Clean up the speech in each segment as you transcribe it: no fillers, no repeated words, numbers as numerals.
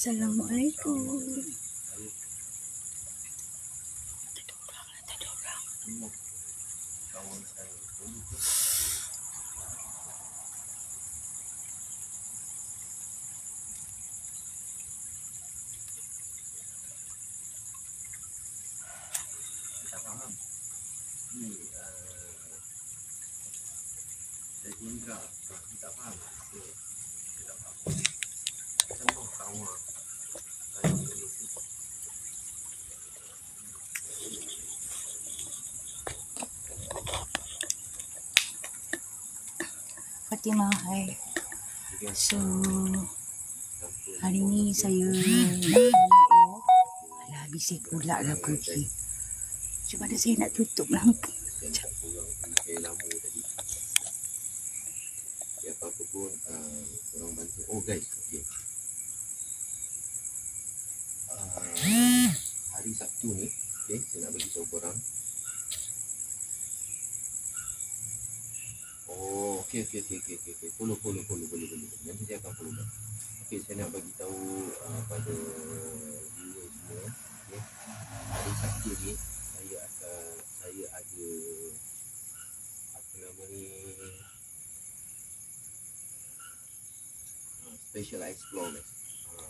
Assalamualaikum. Fatimah, hai. So, hari ni saya alah, bising pula lah pergi. Macam mana saya nak tutup lampu? Apa-apa pun korang bantu. Oh guys, okay. Hari Sabtu ni, okay, saya nak bagi tahu korang. Oh, okay. Follow. Boleh. Nanti saya akan follow back. Okay, saya nak bagi tahu pada viewer semua. Okay. Hari Sabtu ni saya ada apa nama ni, special explore guys.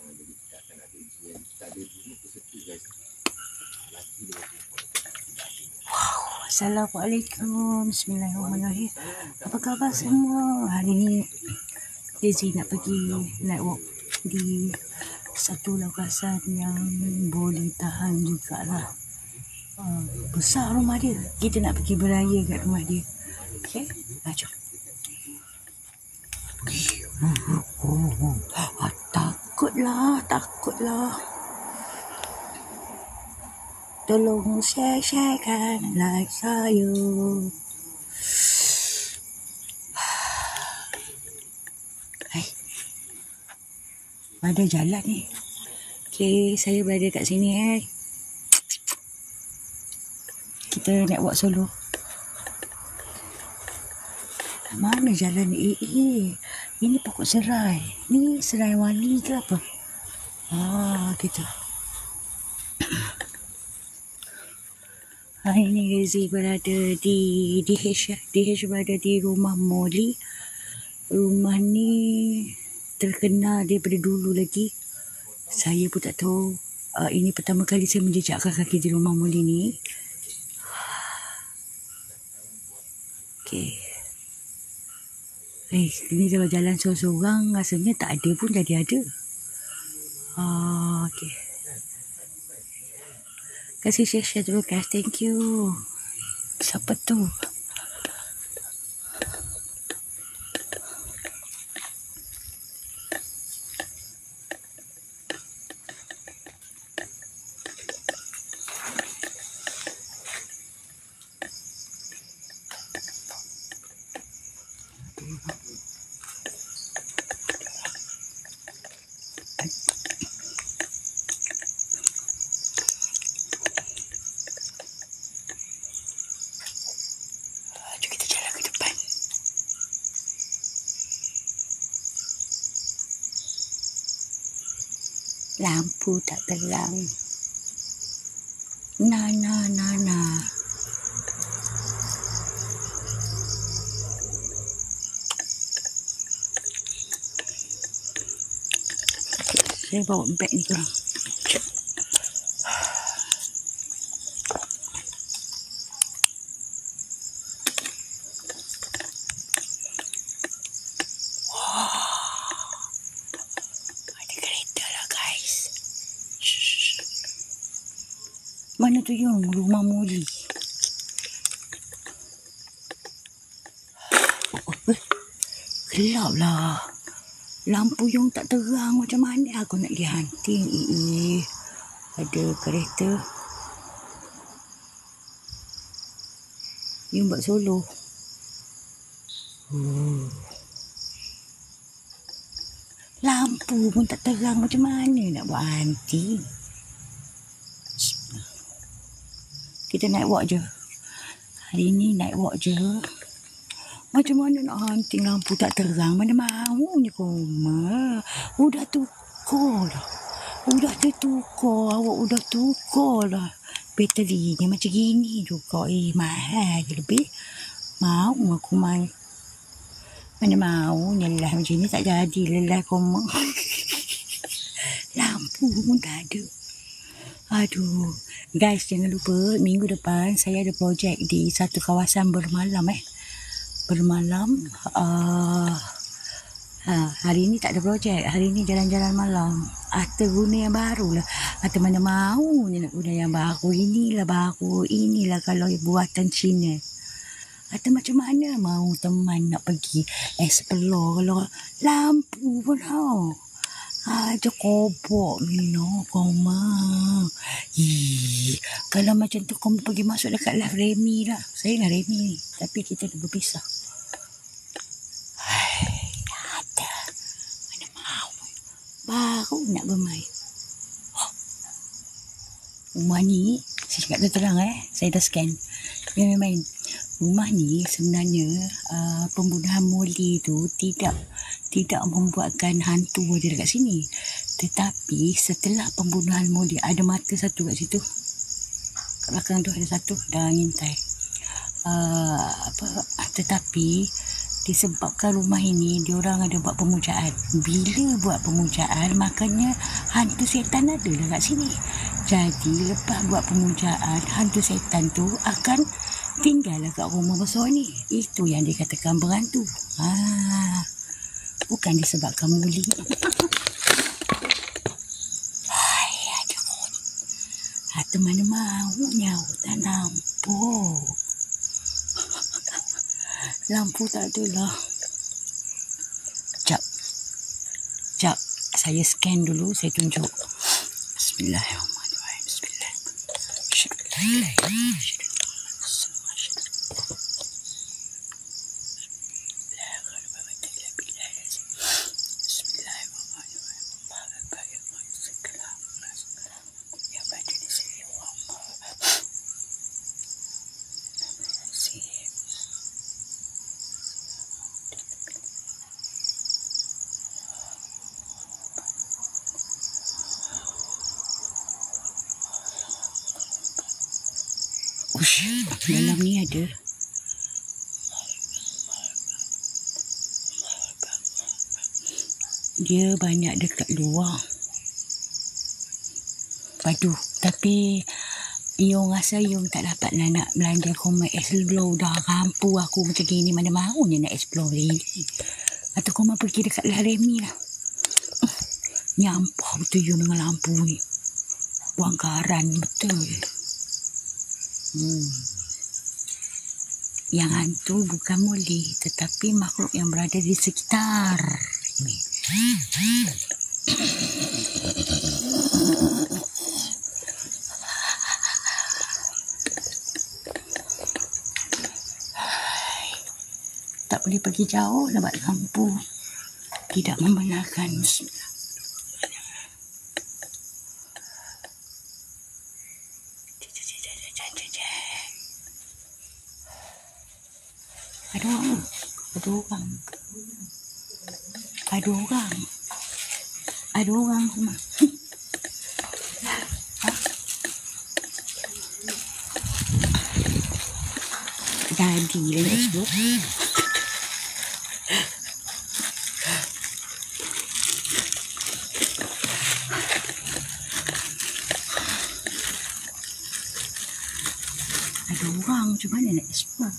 Jadi kita akan ada ujian. Kita ada 2 peserta guys. Lagi dia. Assalamualaikum. Bismillahirrahmanirrahim. Apa khabar semua? Hari ni Daisy nak pergi night walk di satu kawasan yang boleh tahan jugalah. Besar rumah dia. Kita nak pergi beraya kat rumah dia. Okay? Jom. Takutlah. Tolong share-sharekan like saya. Ada jalan ni. Okay, saya berada kat sini. Kita nak buat solo. Mana jalan ni? Ini pokok serai. Ni serai wali ke apa? Gitu. Hari ni Daisy berada di DH berada di rumah Molly. Rumah ni terkenal daripada dulu lagi. Saya pun tak tahu. Ini pertama kali saya menjejakkan kaki di rumah Molly ni. Okay. Ini kalau jalan seorang-seorang rasanya tak ada pun jadi ada. Okay. Kasih share dulu guys. Thank you. Siapa tu? Lampu tak terang. Nah. Saya bawa beg ni korang. Ada kereta lah guys. Mana tu yang rumah Muli? Gelap lah. Lampu yang tak terang macam mana aku nak pergi hunting. Ada kereta. Yang buat solo. Lampu pun tak terang macam mana nak buat hunting. Kita naik walk je. Hari ni naik walk je. Macam mana nak hunting lampu tak terang? Mana maunya koma. Udah tukar dah. Udah tertukar. Awak udah tukar dah. Baterinya macam gini juga. Mahal je lebih. Mau aku main. Mana mau lelah macam ni tak jadi. Lelah koma. Lampu pun tak ada. Aduh. Guys, jangan lupa minggu depan saya ada projek di satu kawasan bermalam bermalam. Hari ni tak ada projek. Hari ni jalan-jalan malam. Atau guna yang baru lah. Atau mana mau ni nak guna yang baru. Inilah kalau buatan Cina. Atau macam mana mau teman nak pergi explore kalau lampu pun aja kobok Mino koma. Kalau macam tu kau pergi masuk dekat live Remy lah. Saya dengan Remy ni. Tapi kita dah berpisah. Ada. Mana mau. Baru nak bermain. Rumah ni, saya cakap terang saya dah scan. Dia main. Rumah ni sebenarnya pembunuhan Molly tu tidak membuatkan hantu ada dekat sini. Tetapi setelah pembunuhan Molly ada mata satu kat situ. Kat belakang tu ada satu dah ngintai. Tetapi disebabkan rumah ini diorang ada buat pemujaan. Bila buat pemujaan makanya hantu setan ada dekat sini. Jadi lepas buat pemujaan hantu setan tu akan tinggallah kat rumah besar ni. Itu yang dikatakan berhantu. Bukan disebabkan Muli. Aduh. Atau mana maunya tak nampak. Lampu tak ada lah. Jap. Saya scan dulu. Saya tunjuk. Bismillahirrahmanirrahim. Bismillahirrahmanirrahim. Dalam ni ada. Dia banyak dekat luar. Padu. Tapi Yung rasa Yung tak dapat lah nak belanja komik explore. Dah rampu aku macam gini. Mana mahu ni nak explore ni. Atau kau mau pergi dekat Remy lah. Nyampah betul Yung dengan lampu ni. Buang garan betul. Yang hantu bukan Molly, tetapi makhluk yang berada di sekitar ini. Tak boleh pergi jauh sebab lampu tidak membenarkan. Ada orang semua. Jadi lah nak explore. Ada orang macam mana nak explore?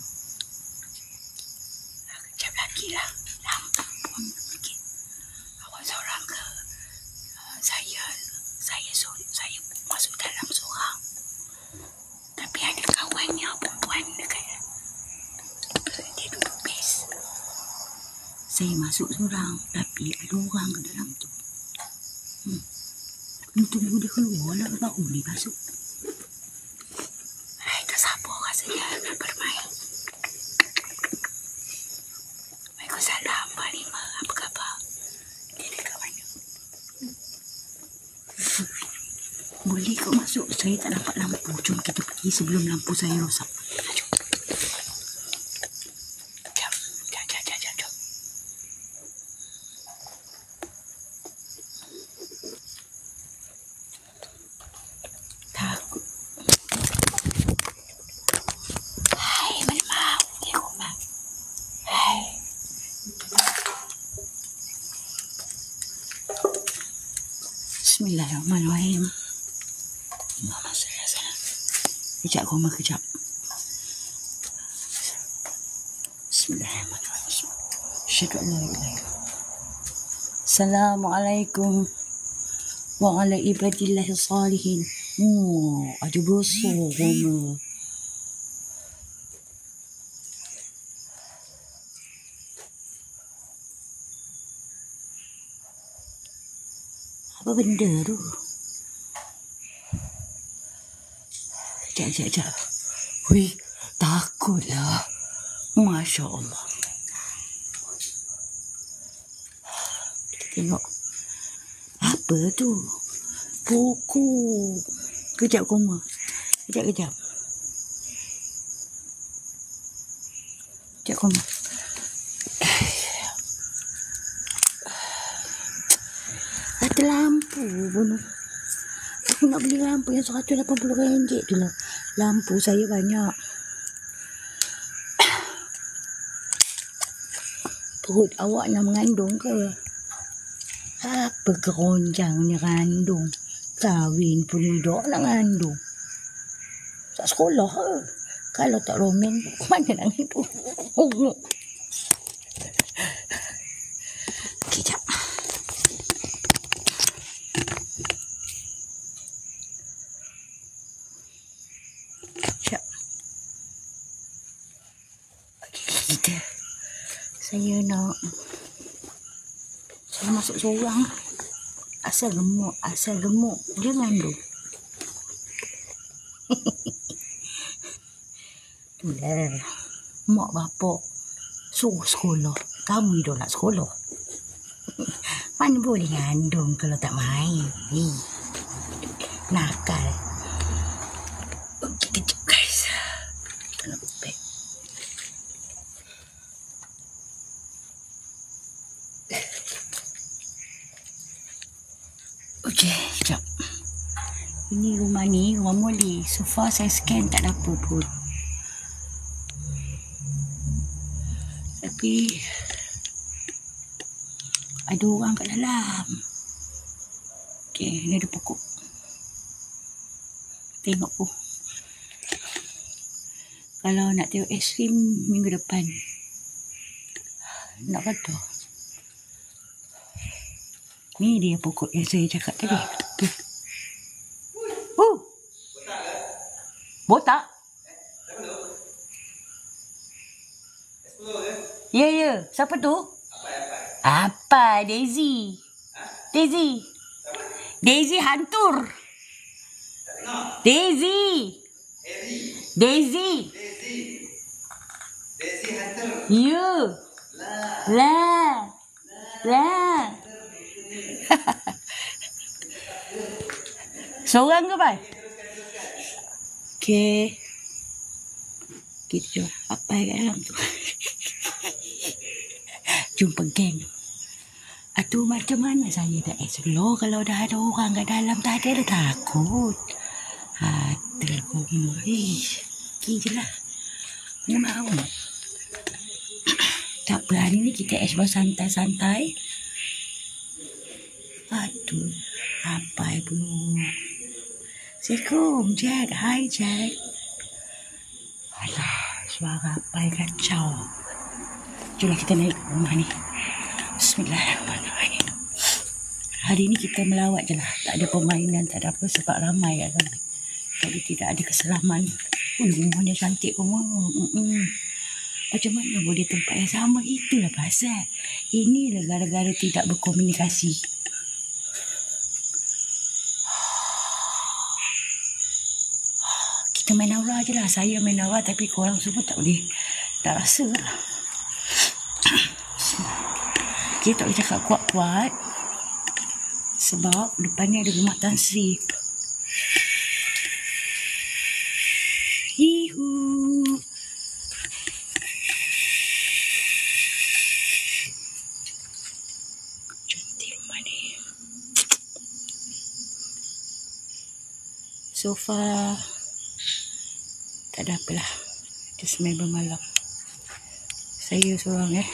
Kejap lagi lah. Lampu pun sikit. Awak seorang ke? Saya masuk dalam seorang. Saya masuk seorang, tapi ada orang kat dalam tu. Kena tunggu dia keluar lah, baru dia masuk. Hai, tak sabar rasanya bermain. Waalaikumsalam, Pak Lima. Apa khabar? Dia dekat mana? Boleh kau masuk? Saya tak nampak lampu. Jom kita pergi sebelum lampu saya rosak. Jom. Jom. Takut. Hai, malimau. Di rumah. Hai. Bismillahirrahmanirrahim. Mama saya sana. Kejap koma kejap. Bismillahirrahmanirrahim. Syukur Allah. Assalamualaikum wa ala ibadillahi salihin. Ada bosok koma. Apa benda tu? Sekejap. Hui, takutlah. Masya Allah. Kita tengok. Apa tu? Pokok. Kejap koma. Kejap. Kejap koma. Ada lampu pun. Aku nak beli lampu yang RM180 tu lah. Lampu saya banyak. Perut awak nak mengandung ke? Apa keronjangnya kandung? Kahwin pun hidup nak mengandung. Tak sekolah ke? Kalau tak romen, mana nak hidup? Kejap. Saya masuk seorang. Asal gemuk. Dia ngandung. Itulah. Mak bapak suruh sekolah. Kamu hidup nak sekolah. Mana boleh ngandung kalau tak main. Nakal. Okey, kejap guys. Kita nak back. Okey, sekejap. Ini rumah Molly. So far saya scan tak ada apa pun. Tapi ada orang kat dalam. Okey, ni ada pokok. Tengok pun. Kalau nak tengok ekstrim minggu depan. Nak kata. Ni dia pokok yang saya cakap tadi. Tuh. Botak? Ya. Siapa tu? Apa? Daisy. Daisy hantur. Daisy hantur. Ya. Lah. Seorang ke, Pak? Okey. Kita apa kat dalam tu? Jumpa geng. Aduh, macam mana saya dah explore kalau dah ada orang kat dalam. Tak ada takut. Telefon. Pergi je lah. Mana mahu. Tak berani ni kita explore santai-santai. Aduh. Apa pun. Assalamualaikum, Jack. Hai, Jack. Alah, suara apa kacau. Jomlah kita naik rumah ni. Bismillahirrahmanirrahim. Hari ni kita melawat je lah. Tak ada permainan, tak ada apa sebab ramai kat sana. Jadi tidak ada keselaman. Rumahnya cantik pun. Macam mana boleh tempat yang sama? Itulah pasal. Inilah gara-gara tidak berkomunikasi. Kita main aura je lah. Saya main aura tapi korang semua tak boleh. Tak rasa lah. Kita tak boleh cakap kuat-kuat. Sebab depan ni ada rumah Tan Sri. Hihu. Cantik rumah ni. So far tak ada apalah. Just main bermalam. Saya seorang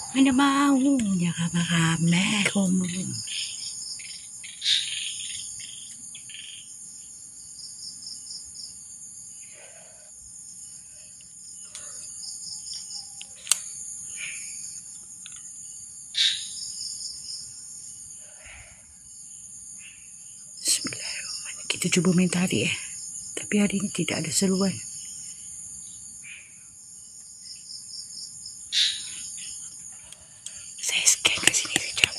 Mana maunya ramai-ramai kamu. Bismillahirrahmanirrahim. Kita cuba main tarik tapi hari ni tidak ada seruan. Saya scan kat sini sekejap.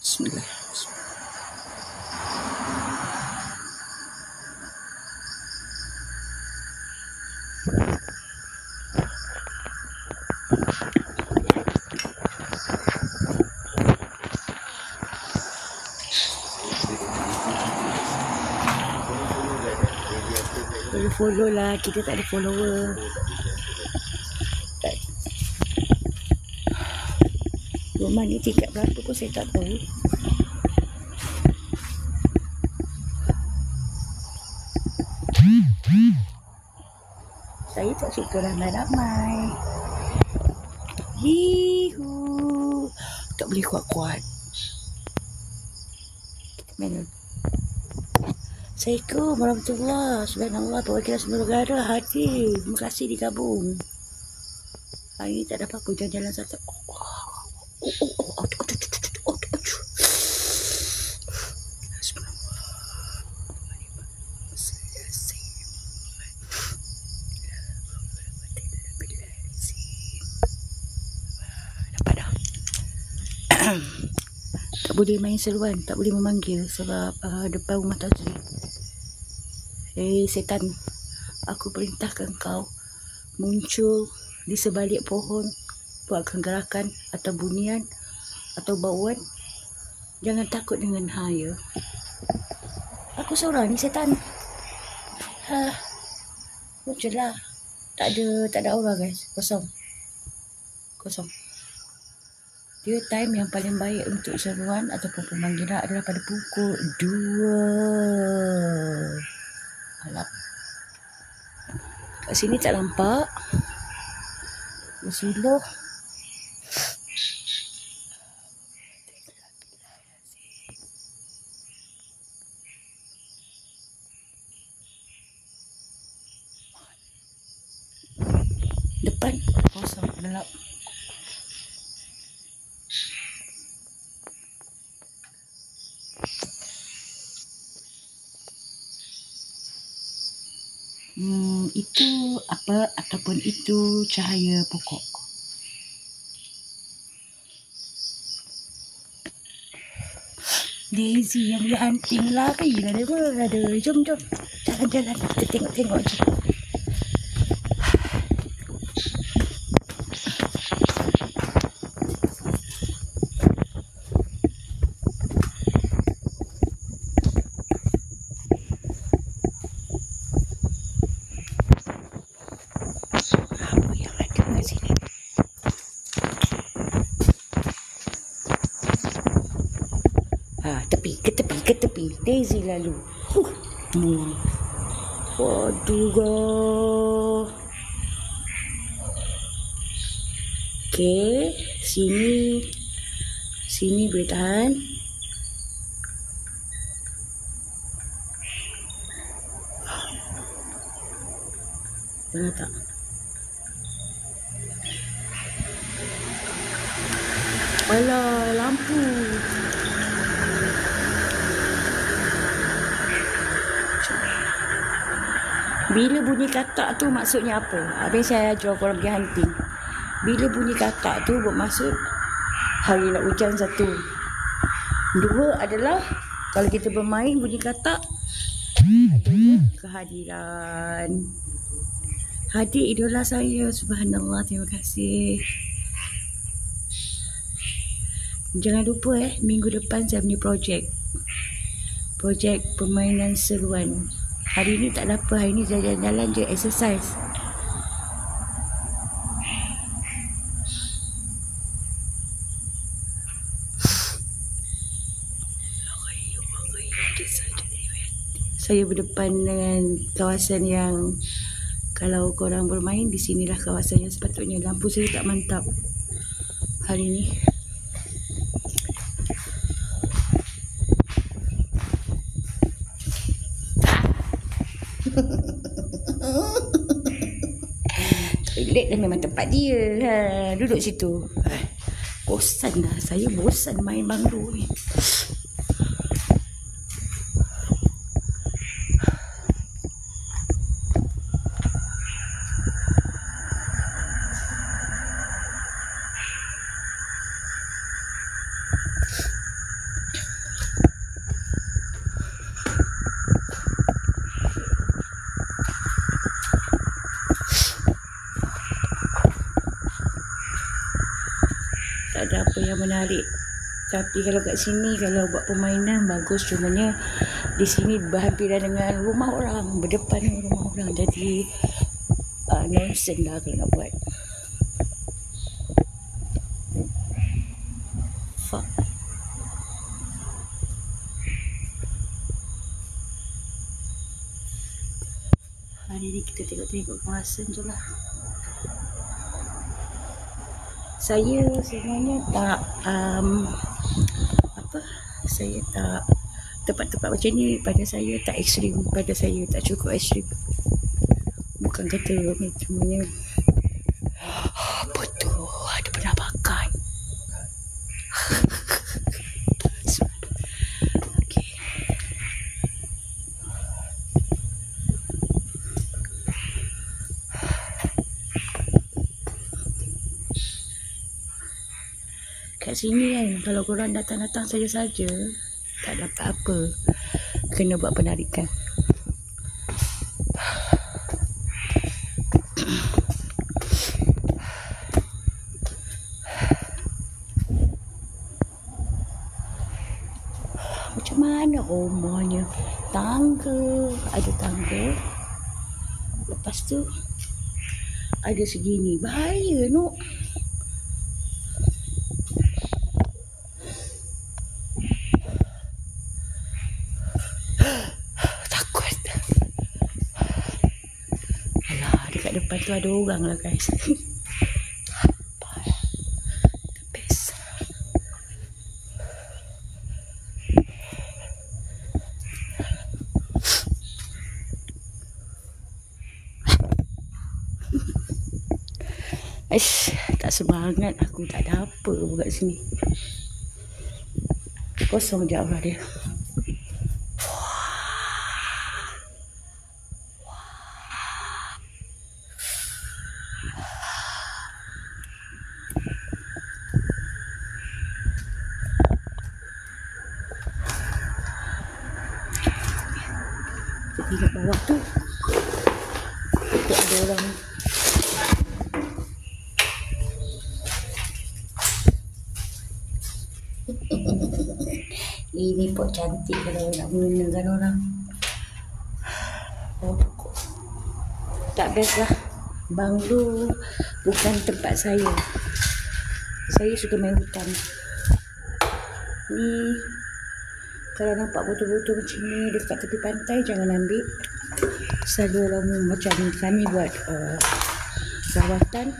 Bismillah. Follow lah, kita tak ada follower. Rumah ni tingkat berapa pun saya tak tahu. Saya tak suka ramai-ramai. Hihu. Tak boleh kuat-kuat. Mana? Assalamualaikum warahmatullahi subhanallah, perwakilan semua negara hadir. Terima kasih digabung. Hari ni tak ada apa-apa, jalan-jalan satu. Dapat dah. Tak boleh main seruan, tak boleh memanggil sebab depan rumah Tan Sri. Setan, aku perintahkan kau muncul di sebalik pohon, buatkan gerakan atau bunyian atau bauan. Jangan takut dengan ya. Aku seorang ni setan. Muncullah. Tak ada aura guys, kosong. Dia time yang paling baik untuk seruan ataupun pemanggilan adalah pada pukul 2 malam. Kat sini tak nampak. Bersuluh. Depan kosong, gelap. Itu apa ataupun itu cahaya pokok. Daisy yang dia hunting lari lah dia ada. Jom. Jalan-jalan. Kita tengok-tengok je. Ke tepi. Daisy lalu. Waduh. Okey, sini boleh tahan. Dengar tak? Alah, lampu. Bila bunyi katak tu maksudnya apa? Habis saya ajar korang pergi hunting. Bila bunyi katak tu bermaksud hari nak hujan satu. Dua adalah kalau kita bermain bunyi katak adanya kehadiran. Hadir idola saya. Subhanallah, terima kasih. Jangan lupa minggu depan saya punya projek permainan seruan. Hari ni tak ada apa, hari ni jalan-jalan je, exercise. Saya berdepan dengan kawasan yang kalau korang bermain di sinilah kawasan yang sepatutnya. Lampu saya tak mantap hari ni. Toilet dah memang tempat dia. Duduk situ. Bosan dah. Saya bosan main banglo ni. Tak ada apa yang menarik. Tapi kalau kat sini kalau buat permainan bagus, cumanya di sini berhampiran dengan rumah orang, berdepan dengan rumah orang, jadi nonsense lah kalau nak buat. Fuck. Hari ni kita tengok-tengok kawasan je lah. Saya sebenarnya tak saya tak tempat-tempat macam ni pada saya tak ekstrim, pada saya tak cukup ekstrim. Bukan kata ni, cumanya apa tu, ada penampakan. Okay. Kat sini kan, kalau korang datang-datang saja-saja, tak dapat apa. Kena buat penarikan. Macam mana rumahnya? Tangga, ada tangga. Lepas tu ada segini. Bahaya no. Depan tu ada orang lah guys. Best. Tak semangat aku, tak ada apa kat sini. Kosong je aura dia. Dekat bawah tu ada orang. Ini pot cantik kalau nak mengenalkan orang. Pokok. Tak best lah. Banglo bukan tempat saya. Saya suka main hutan. Ni kalau nampak botol-botol macam ni dekat tepi pantai, jangan ambil. Selalu orang macam kami buat rawatan.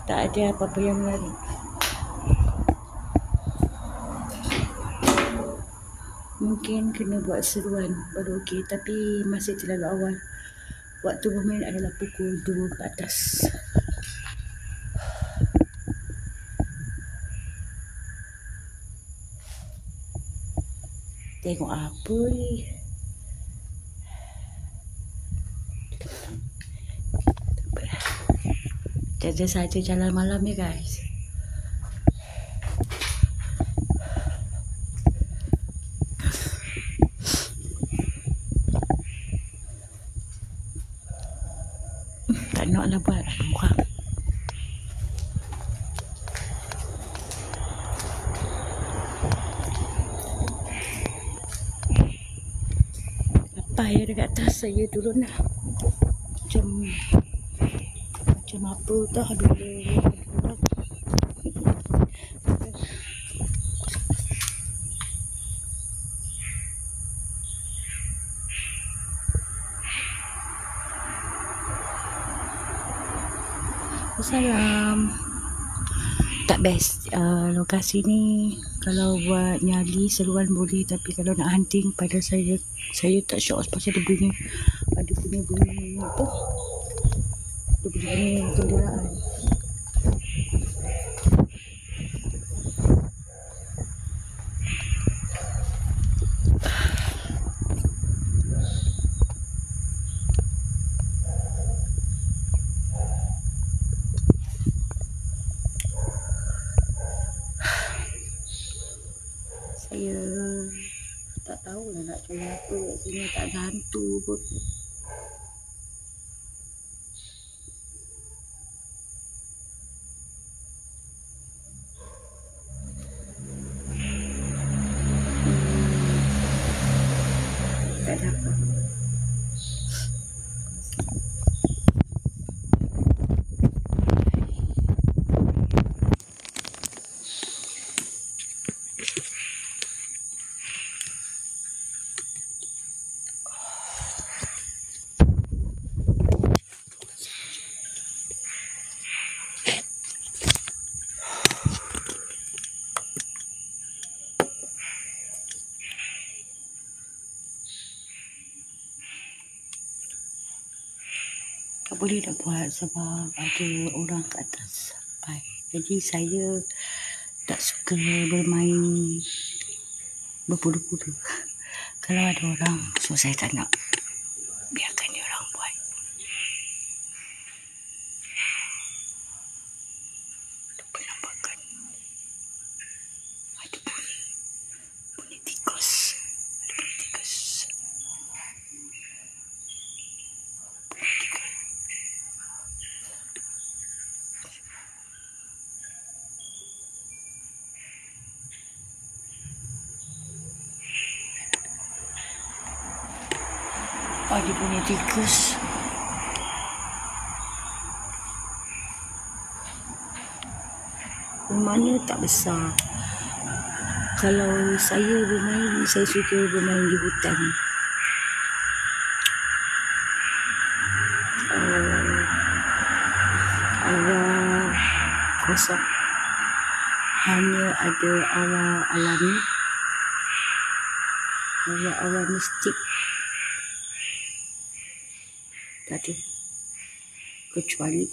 Tak ada apa-apa yang menarik. mungkin kena buat seruan baru okey, tapi masih terlalu awal. Waktu bermain adalah pukul 2 ke atas. Tengok apa ni? Jaga saja jalan malam ya guys. Tak nak lah buat orang. Apa ya dekat atas, saya turun lah. Macam apa tau bila orang. Salam. Tak best lokasi ni. Kalau buat nyali seruan boleh, tapi kalau nak hunting pada saya tak syok pasal dia bunyi. Ada bunyi apa? Dia bunyi kenderaan. Saya tak tahu lah nak cari apa kat sini, tak ada hantu pun. Tak ada apa. Tak boleh nak buat sebab ada orang kat atas sampai. Jadi saya tak suka bermain berpura-pura. Kalau ada orang, so saya tak nak. Biarkan dia orang buat. Ada penampakan. Ada bunyi tikus. Ada bunyi tikus. Ada bunyi tikus. Rumahnya tak besar. Kalau saya bermain, saya suka bermain di hutan. Awal kosong. Hanya ada awal alami, awal mistik. Tak ada. Kecuali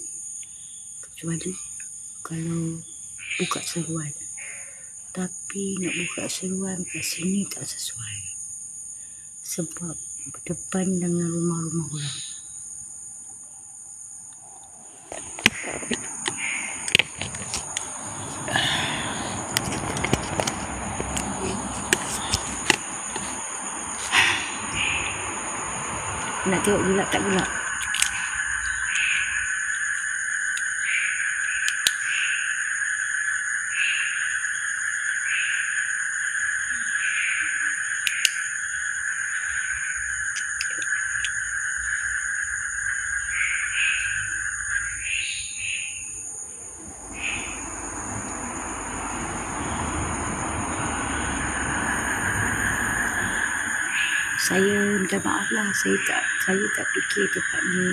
kalau buka seruan. Tapi nak buka seruan kat sini tak sesuai. Sebab berdepan dengan rumah-rumah orang. Nak tengok gelap tak gelap? Saya minta maaf lah, saya tak fikir tempat ni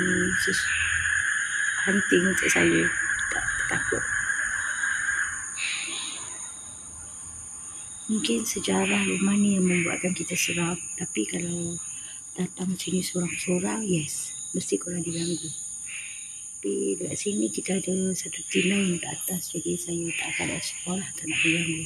hunting untuk saya. Tak takut. Mungkin sejarah rumah ni yang membuatkan kita seram. Tapi kalau datang sini seorang-seorang, yes, mesti korang diganggu. Tapi dekat sini kita ada satu tim lain kat atas, jadi saya tak akan explore lah, tak nak diganggu.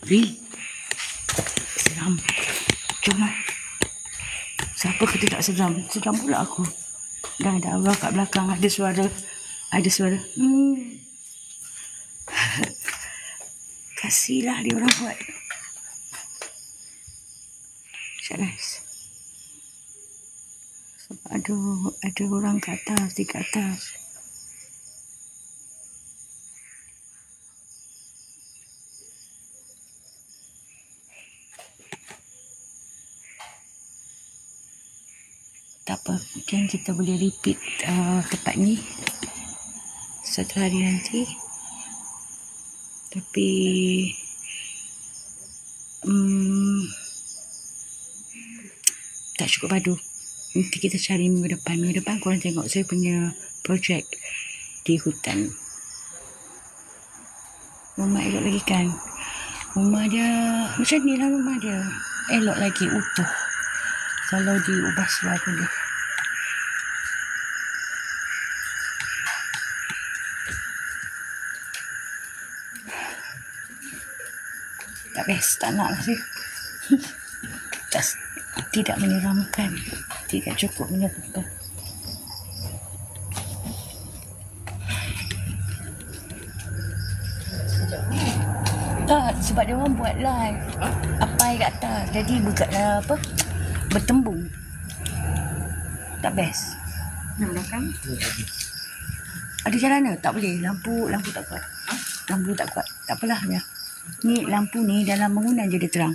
Okay. Seram. Jom lah. Siapa kata tak seram? Seram pula aku. Dah ada orang kat belakang, ada suara. Kasihlah dia orang buat. Guys. Sebab ada orang kat atas, di kat atas. Tak apa, mungkin kita boleh repeat tempat ni satu hari nanti. Tapi tak cukup padu. Nanti kita cari minggu depan. Minggu depan korang tengok saya punya projek di hutan. Rumah elok lagi kan? Rumah dia macam ni lah, rumah dia elok lagi, utuh. Kalau diubah suara dia. Tak best, tak nak lah saya. Tidak menyeramkan. Tidak cukup menyeramkan. Tak, sebab dia orang buat live. Apai kat atas. Jadi bertembung. Tak best. Nak belakang? Ada jalan ke? Tak boleh. Lampu tak kuat. Lampu tak kuat. Tak apalah ya. Ni lampu ni dalam bangunan je dia terang.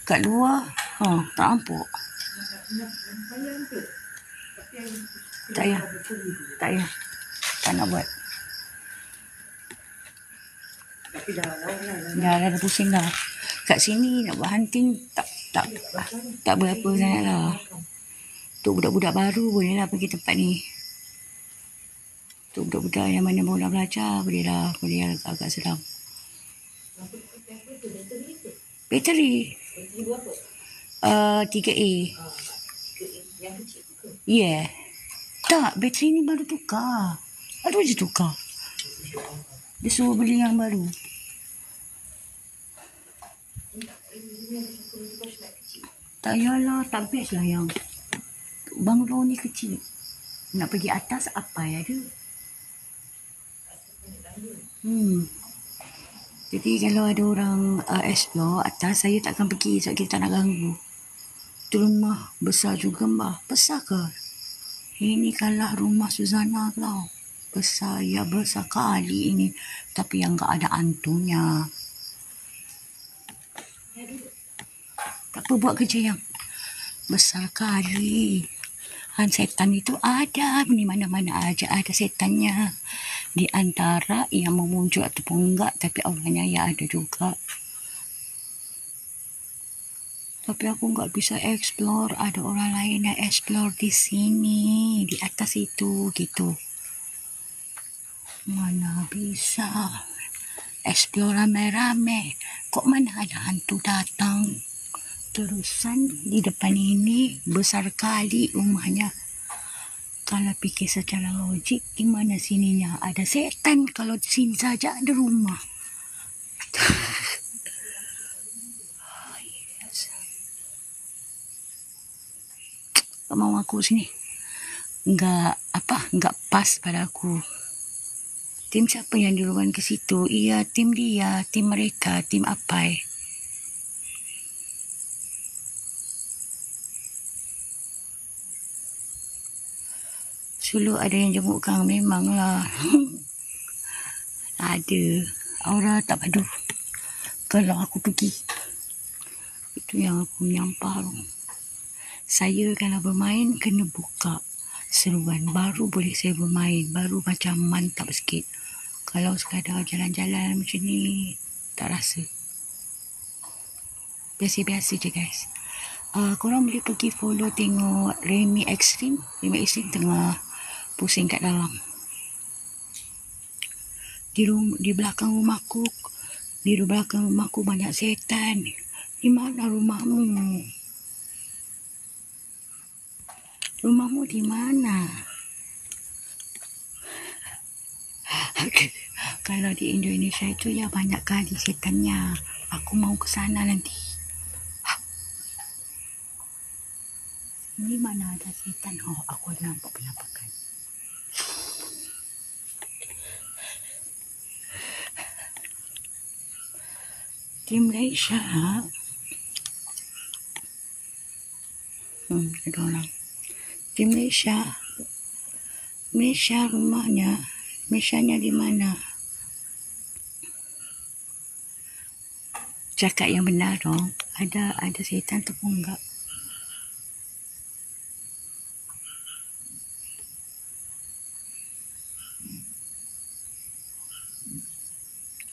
Kat luar, tak nampak. Tak payah. Tak nak buat. Dah pusing dah. Kat sini nak buat hunting tak berapa sangat lah. Untuk budak-budak baru boleh lah pergi tempat ni. Untuk budak-budak yang mana baru nak belajar boleh lah agak seram. Bateri 3A. Yang kecil ke? Yeah. Tak, bateri ni baru tukar. Baru je tukar. Dia suruh beli yang baru. Tak payahlah, tak best lah yang bangun ni kecil. Nak pergi atas apa ya ada. Jadi kalau ada orang explore atas, saya tak akan pergi sebab kita tak nak ganggu. Tu rumah besar juga mbah. Besar ke? Ini kalah rumah Suzana tau. Besar, ya besar kali ini. Tapi yang tak ada hantunya. Tak apa, buat kerja yang besar kali. Setan itu ada di mana-mana aja, ada setannya. Di antara yang memuncul ataupun enggak, tapi Allahnya ya ada juga. Tapi aku enggak bisa explore, ada orang lain yang explore di sini, di atas itu gitu. Mana bisa explore rame-rame, kok mana ada hantu datang. Terusan di depan ini besar kali rumahnya. Kalau fikir secara logik, di mana sininya ada setan? Kalau di sini saja ada rumah. Yes. Tak mau aku sini. Enggak pas pada aku. Tim siapa yang duluan ke situ? Iya, tim dia, tim mereka, tim Apai. Sulu ada yang jenguk Kang, memanglah. Ada. Aura tak padu. Kalau aku pergi. Itu yang aku menyampah. Saya kalau bermain kena buka seruan. Baru boleh saya bermain. Baru macam mantap sikit. Kalau sekadar jalan-jalan macam ni, tak rasa. biasa-biasa je guys. Korang boleh pergi follow tengok Remy Extreme. Remy Extreme tengah pusing kat dalam. Di belakang rumahku, banyak setan. Di mana rumahmu? Rumahmu di mana? Kalau di Indonesia itu ya banyak kali setannya. Aku mau ke sana nanti. Ini mana ada setan? Oh, aku ada nampak penampakan. Di Malaysia, ada orang. Di Malaysia rumahnya, Malaysianya di mana? Cakap yang benar dong. Ada setan tu pun enggak.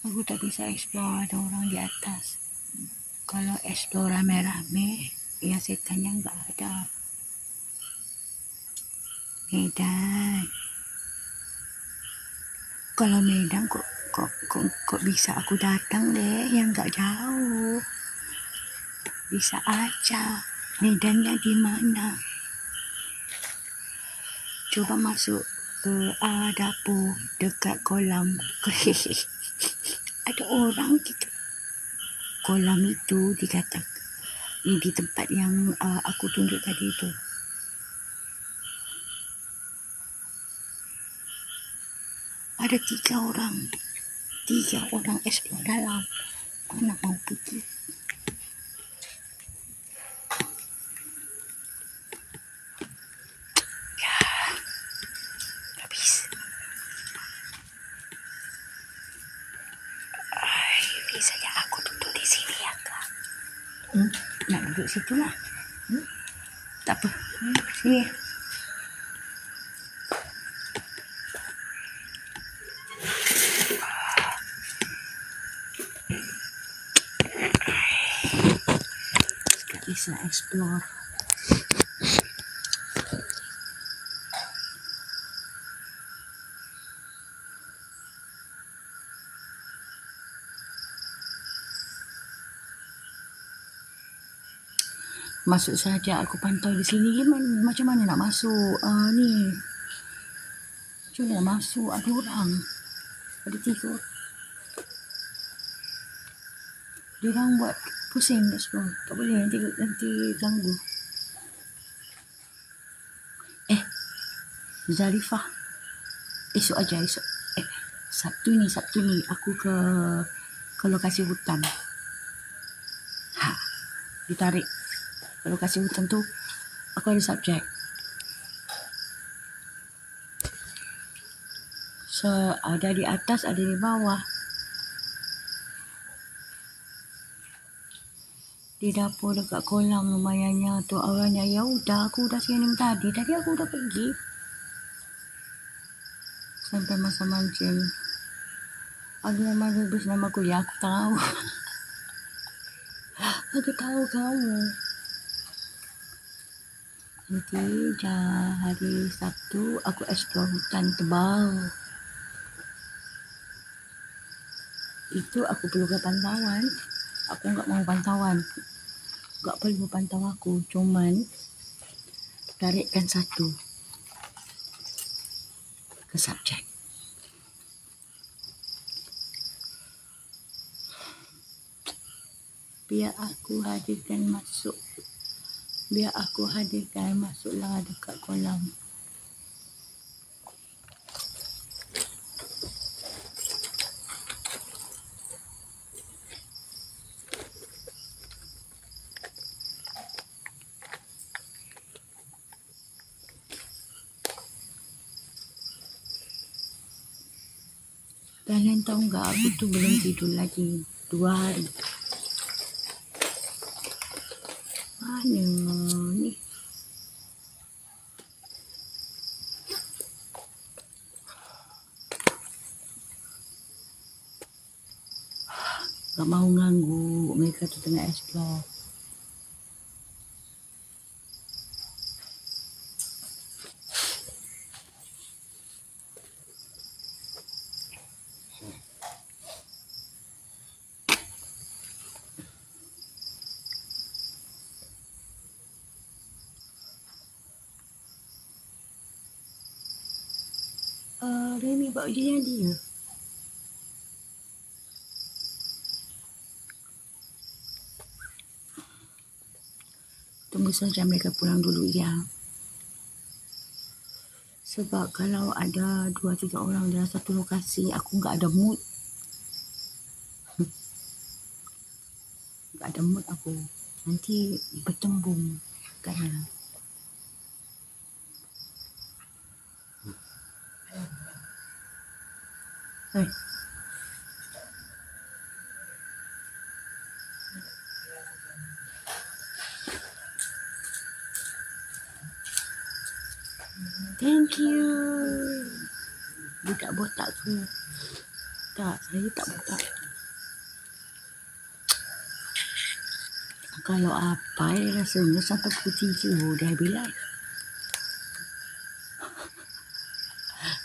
Aku tak bisa explore ada orang di atas. Kalau explore rame-rame, ya setannya enggak ada. Medan. Kalau Medan kok bisa aku datang deh, yang enggak jauh. Bisa aja. Medannya di mana? Coba masuk ke dapur dekat kolam. Ada orang gitu. Kolam itu dikatakan ni di tempat yang aku tunjuk tadi itu. Ada 3 orang explore dalam. Mana mau pergi? Ya, habis. Biasanya aku duduk di sini ya kak. Nak duduk situ lah. Tak apa. Sini. Bisa explore. Masuk saja, aku pantau di sini. Macam mana nak masuk? Ni. Macam mana nak masuk? Ada orang. Ada 3 orang. Dia orang buat pusing kat semua. Tak boleh, nanti ganggu. Zarifah. Esok. Sabtu ni aku ke lokasi hutan. Ditarik. Ke lokasi hutan tu aku ada subjek. So, ada di atas, ada di bawah. Di dapur dekat kolam lumayannya tu awalnya. Ya udah, aku dah sini tadi aku udah pergi. Sampai masa mancing. Ada nama rebus nama aku, ya aku tahu. Aku tahu kamu. Nanti hari Sabtu aku explore hutan tebal. Itu aku perlu ke pantauan. Aku enggak mau pantauan. Enggak perlu pantau aku. Cuman tarikkan 1 ke subjek. Biar aku hadirkan masuklah dekat kolam. Kalian tahu enggak, aku tu belum tidur lagi 2 hari. Mana ni? Tak mau ganggu mereka tu tengah explore. Remy buat dia jadi. Tunggu saja mereka pulang dulu ya. Sebab kalau ada 2-3 orang dalam satu lokasi, aku nggak ada mood. Nggak ada mood aku. Nanti bertembung kan. Hey. Thank you. Budak botak tu. Tak, saya tak botak. Kalau apa rasanya sampai putih tu dah bilang.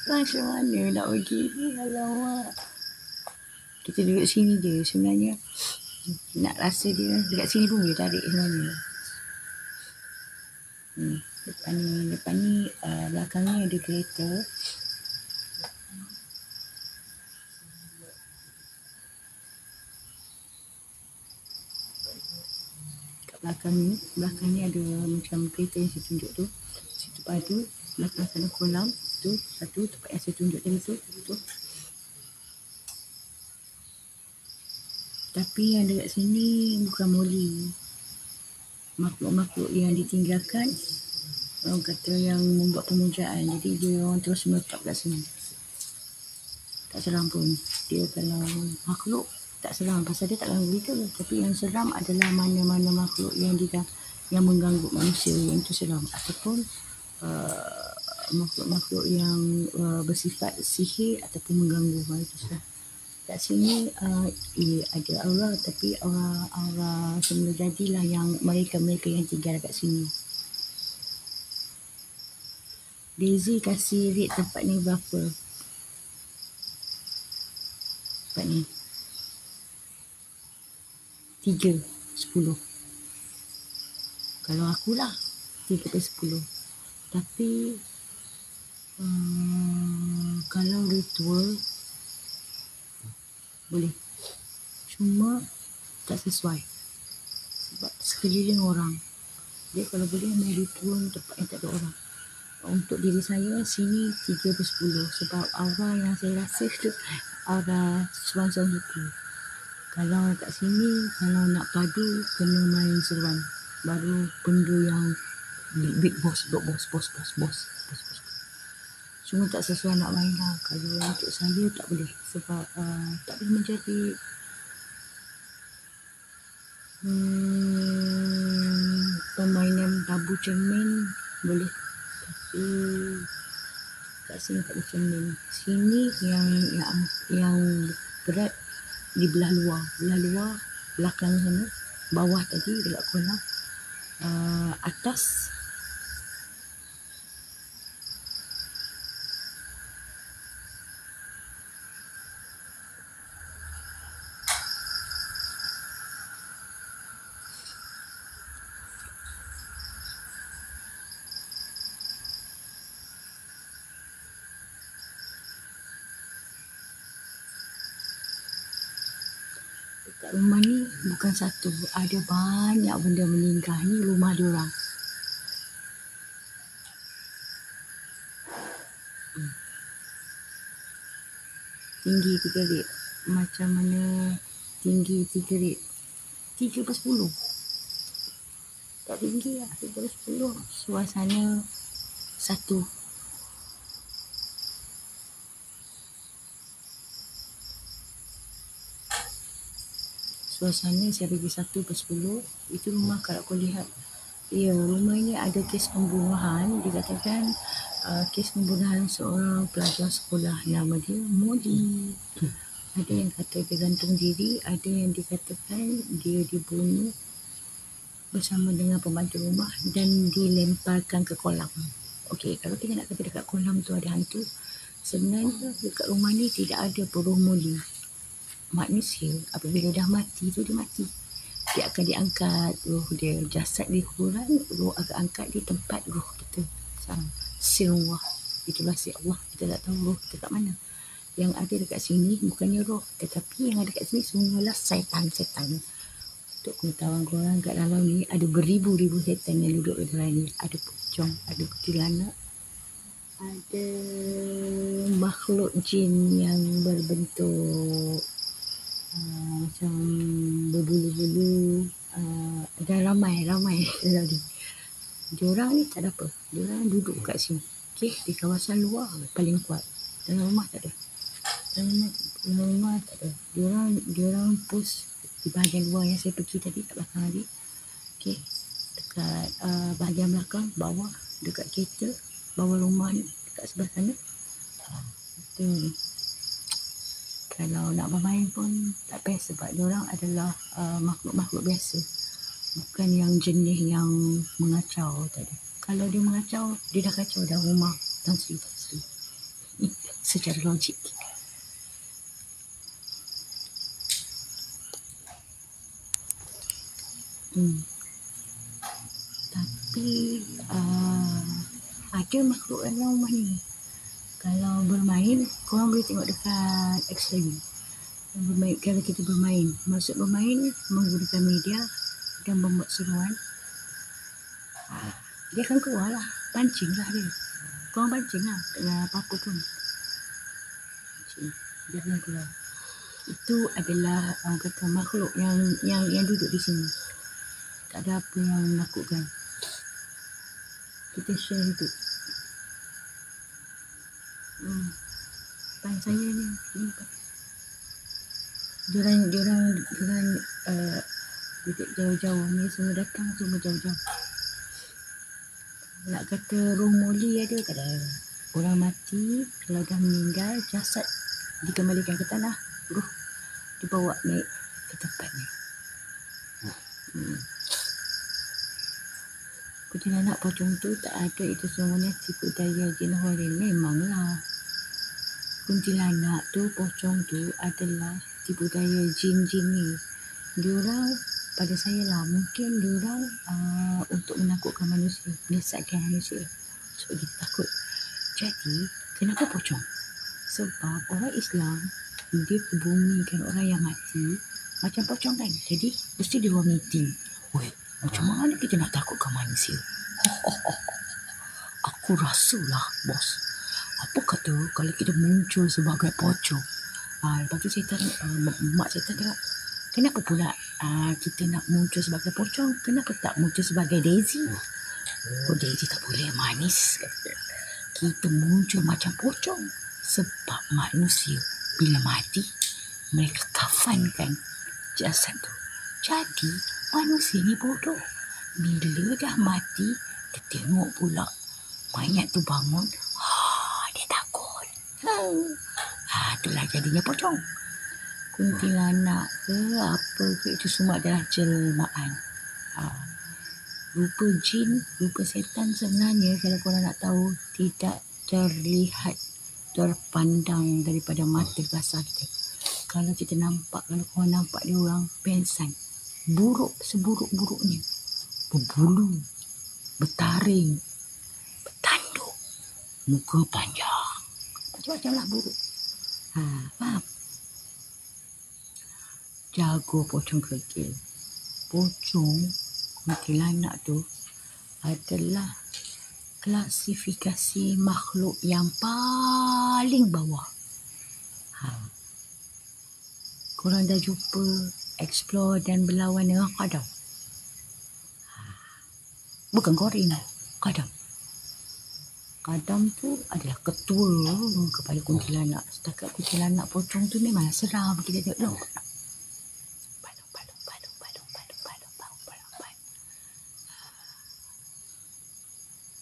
Macam mana nak pergi ni? Alamak. Kita duduk sini je sebenarnya. Nak rasa dia dekat sini pun dia tarik sebenarnya. Depan ni belakangnya ada kereta. Kat belakang ni ada macam kereta yang saya tunjuk tu. Situ padu, belakang sana kolam tu, satu tempat yang saya tunjuk tadi tu. Tapi yang dekat sini bukan moli. Makhluk-makhluk yang ditinggalkan, orang kata yang membuat pemujaan. Jadi dia orang terus meletak kat sini. Tak seram pun. Dia kalau makhluk tak seram pasal dia tak ganggu kita. Tapi yang seram adalah mana-mana makhluk yang mengganggu manusia, yang itu seram. Ataupun makhluk-makhluk yang bersifat sihir ataupun mengganggu. Itu seram. Kat sini ada aura, tapi aura semula jadilah yang mereka yang tinggal kat sini. Daisy kasih rate tempat ni berapa? Tempat ni 3/10. Kalau akulah 3/10. Tapi kalau ritual boleh, cuma tak sesuai sebab sekeliling orang. Dia kalau boleh main ritual tempat yang tak ada orang. Untuk diri saya sini 3/10 sebab aura yang saya rasa tu aura seruan-seruan itu. Kalau kat sini, kalau nak padu kena main seruan, baru benda yang big boss. Cuma tak sesuai nak main lah. Kalau untuk saya tak boleh sebab tak boleh menjadi permainan tabu cermin boleh, tapi kat sini tak boleh cermin. Sini yang berat di belah luar, belakang sana, bawah tadi dekat kolam, atas kat rumah ni bukan satu, ada banyak benda meninggal. Ni rumah diorang. Tinggi 3 red. Macam mana tinggi 3 red? 3/10. Tak tinggi lah, 3/10. Suasana satu. Suasana saya bagi 1/10. Itu rumah kalau kau lihat. Ya, rumah ini ada kes pembunuhan. Dikatakan kes pembunuhan seorang pelajar sekolah, nama dia Modi. Ada yang kata dia gantung diri, ada yang dikatakan dia dibunuh bersama dengan pembantu rumah dan dilemparkan ke kolam. Okey, kalau kita nak kata dekat kolam tu ada hantu, sebenarnya dekat rumah ni tidak ada penghuni. Manusia apabila dah mati tu dia mati, dia akan diangkat roh dia, jasad dia kurang, roh akan angkat di tempat roh kita sekarang. Silwah itulah si Allah. Kita tak tahu roh kita kat mana. Yang ada dekat sini bukannya roh, tetapi yang ada dekat sini semualah setan-setan. Untuk pengetahuan korang, kat dalam ni ada beribu-ribu setan yang duduk di dalam ni. Ada pocong, ada kuntilanak, ada makhluk jin yang berbentuk macam berbulu-bulu, dan ramai dalam ni. Diorang ni tak ada apa, diorang duduk kat sini, okey, di kawasan luar paling kuat. Dalam rumah tak ada. Dalam rumah tak ada. Diorang push di bahagian luar yang saya pergi tadi kat belakang tadi. Okey, dekat bahagian belakang bawah, dekat kereta bawah rumah ni, dekat sebelah sana. Itu kalau nak bermain pun tak best sebab diorang adalah makhluk-makhluk biasa. Bukan yang jenis yang mengacau, tak ada. Kalau dia mengacau, dia dah kacau dah rumah Tan Sri. Secara logik. Tapi ada makhluk dalam rumah ni. Kalau bermain, korang boleh tengok dekat X-ray. Kalau kita bermain, maksud bermain menggunakan media dan membuat seruan, dia akan keluar lah. Pancing lah dia. Korang pancing lah dengan apa-apa pun. Pancing. Dia akan keluar. Itu adalah orang kata makhluk yang duduk di sini. Tak ada apa yang menakutkan. Kita share itu. Pan saya ni Diorang duduk jauh-jauh ni, semua datang semua jauh-jauh. Nak kata roh moli ada, tak ada. Orang mati kalau dah meninggal, jasad dikembalikan ke tanah, roh dibawa naik ke tempat ni. Kuntilanak pocong tu tak ada, itu semuanya tipu daya jin horen. Memanglah kuntilanak tu, pocong tu adalah tipu daya jin-jin ni. Diorang, pada saya lah, mungkin diorang untuk menakutkan manusia, menyesatkan manusia supaya kita takut. Jadi kenapa pocong? Sebab orang Islam dia kebumikan orang yang mati macam pocong kan. Jadi mesti dia buat meeting. Weh, macam mana kita nak takutkan manusia? Aku rasalah bos, apa kata kalau kita muncul sebagai pocong? Lepas tu mak saya tanya, kenapa pula kita nak muncul sebagai pocong? Kenapa tak muncul sebagai Daisy? Oh, Daisy tak boleh manis. Kita muncul macam pocong sebab manusia bila mati mereka kafankan jasad tu. Jadi manusia ni bodoh. Bila dah mati, dia tengok pula mayat tu bangun, dia takut. Itulah jadinya pocong. Kuntilanak ke apa ke, itu semua adalah jelmaan. Rupa jin, rupa setan sebenarnya kalau korang nak tahu tidak terlihat, terpandang daripada mata kasar kita. Kalau kita nampak, kalau korang nampak dia orang pensan, buruk seburuk-buruknya, berbulu, bertaring, bertanduk, muka panjang, macam-macam lah buruk. Faham? Jago pocong kerikil. Pocong kuntilanak tu adalah klasifikasi makhluk yang paling bawah. Korang dah jumpa explore dan berlawan dengan kadam? Bukan goreng, kadam. Kadam tu adalah ketua kepada kuntilanak. Setakat kuntilanak pocong tu memang seram. Kita tengok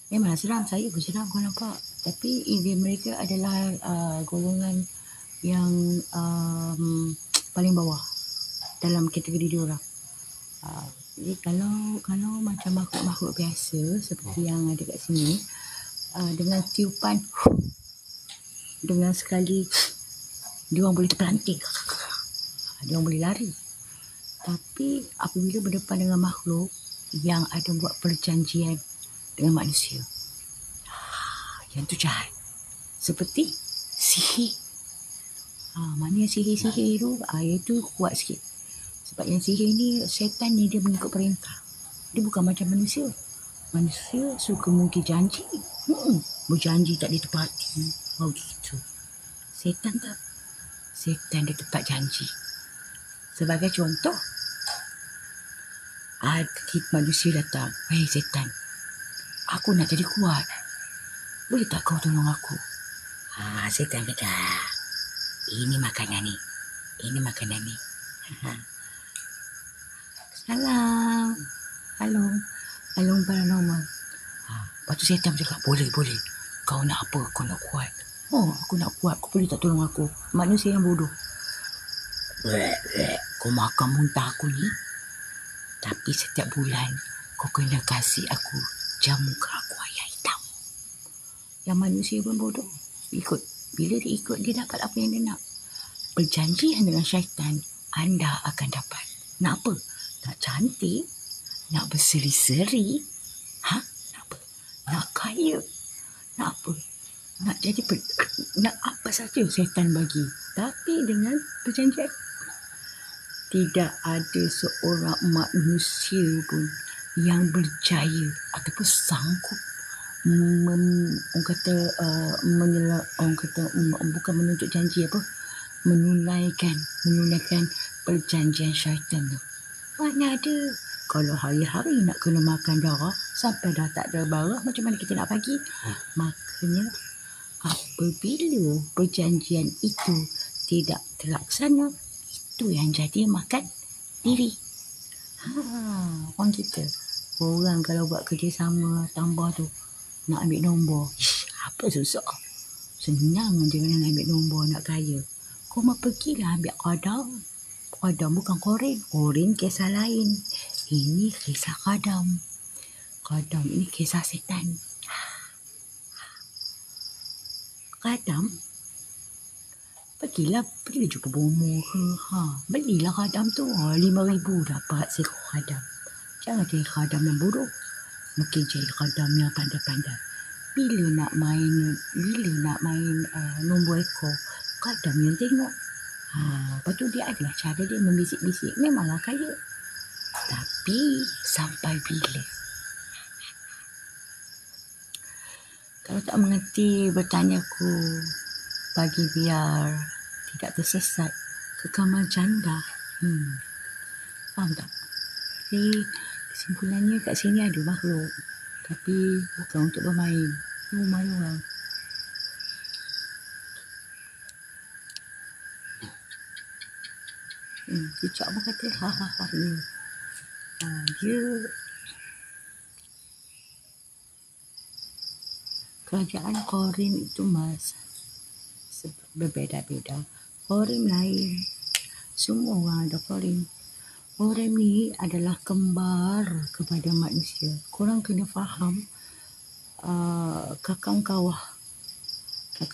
memang seram. Saya pun seram kau nampak. Tapi mereka adalah golongan yang paling bawah dalam kategori diorang. Jadi kalau macam makhluk-makhluk biasa seperti yang ada kat sini, dengan tiupan, dengan sekali diorang boleh terpelanting, diorang boleh lari. Tapi apabila berdepan dengan makhluk yang ada buat perjanjian dengan manusia, yang tu jahat. seperti sihir. Mana yang sihir-sihir tu, itu kuat sikit. Sebab yang sihir ni, syaitan ni dia mengikut perintah. Dia bukan macam manusia. Manusia suka mungkir janji. Berjanji tak ditepati. Gitu. Syaitan tak. Syaitan dia tepat janji. Sebagai contoh, manusia datang. Hei syaitan, aku nak jadi kuat. Boleh tak kau tolong aku? Syaitan kata, ini makanan ni. Ini makanan ni. Salam. Halo paranormal. Lepas tu syaitan cakap, boleh. Kau nak apa? Kau nak kuat? Aku nak kuat. Kau boleh tak tolong aku? Manusia yang bodoh. Kau makan muntah aku ni. Tapi setiap bulan kau kena kasih aku jamu keraku ayam hitam. Yang manusia pun bodoh. Bila dia ikut, dia dapat apa yang dia nak. Perjanjian dengan syaitan, anda akan dapat. Nak apa? Nak cantik? Nak berseri-seri? Nak apa? Nak kaya? Nak apa? Nak jadi nak apa saja syaitan bagi. Tapi dengan perjanjian. Tidak ada seorang manusia pun yang berjaya ataupun sanggup bukan menuntut janji menunaikan perjanjian syaitan tu. Mana ada. Kalau hari-hari nak kena makan darah sampai dah tak ada darah, macam mana kita nak bagi? Makanya apabila perjanjian itu tidak terlaksana, itu yang jadi makan diri. Orang kita, orang kalau buat kerjasama tambah tu, nak ambil nombor, apa susah? Senang je nak ambil nombor, nak kaya. Kau mau pergilah ambil qadam. Qadam bukan korin. Korin kisah lain. Ini kisah qadam. Qadam ini kisah setan. Qadam, pergilah jumpa bomo ke. Belilah khadam tu. 5,000 dapat seekor khadam. Jangan jadi khadam yang bodoh. Mungkin jadi khadam yang pandai-pandai. Bila nak main nombor ekor, khadam yang tengok. Lepas tu dia adalah cara dia membisik-bisik. Memanglah kaya. Tapi sampai bila? Kalau tak mengerti, bertanya aku. Bagi biar tidak tersesat ke kamar janda. Faham tak? Jadi kesimpulannya kat sini ada makhluk. Tapi bukan untuk bermain. Rumah orang. Cicak pun kata dia kerajaan Korin itu berbeza-beza. Korin lain. Semua orang ada Korin. Korin ni adalah kembar kepada manusia. Korang kena faham kakang kawah 5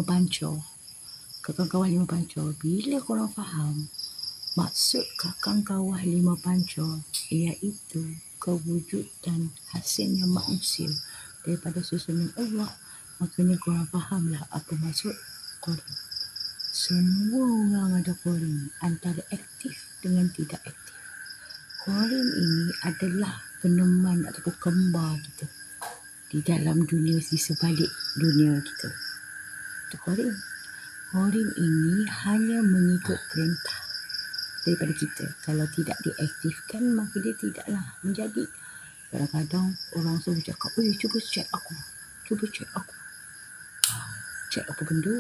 pancor. Kakang kawah 5 pancor. Bila korang faham maksud kakang kawah 5 pancor, iaitu kewujudan hasilnya manusia daripada susunan Allah, makanya korang fahamlah apa maksud Korin. Semua orang ada Korin, antara aktif dengan tidak aktif. Korin ini adalah peneman ataupun kembar kita di dalam dunia, di sebalik dunia kita. Itu Korin. Korin ini hanya mengikut perintah daripada kita. Kalau tidak diaktifkan, maka dia tidaklah menjadi. Kadang-kadang orang selalu cakap, cuba cek aku. Cek apa benda?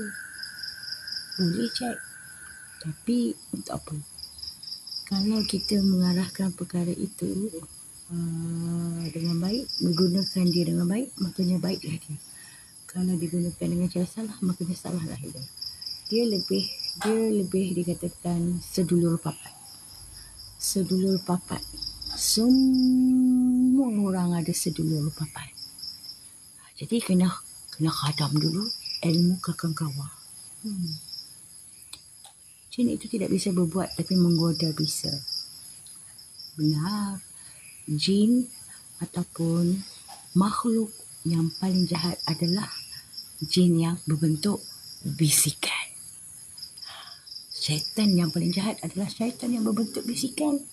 Boleh cek. Tapi untuk apa? Kalau kita mengarahkan perkara itu dengan baik, menggunakan dia dengan baik, maknanya baiklah dia. Kalau digunakan dengan cara salah, maknanya salahlah dia. Dia lebih dikatakan sedulur papat. Semua orang ada sedulur papat. Jadi kena khadam dulu ilmu kakang kawah. Jin itu tidak bisa berbuat, tapi menggoda bisa. Benar. Jin ataupun makhluk yang paling jahat adalah jin yang berbentuk bisikan. Syaitan yang paling jahat adalah syaitan yang berbentuk bisikan.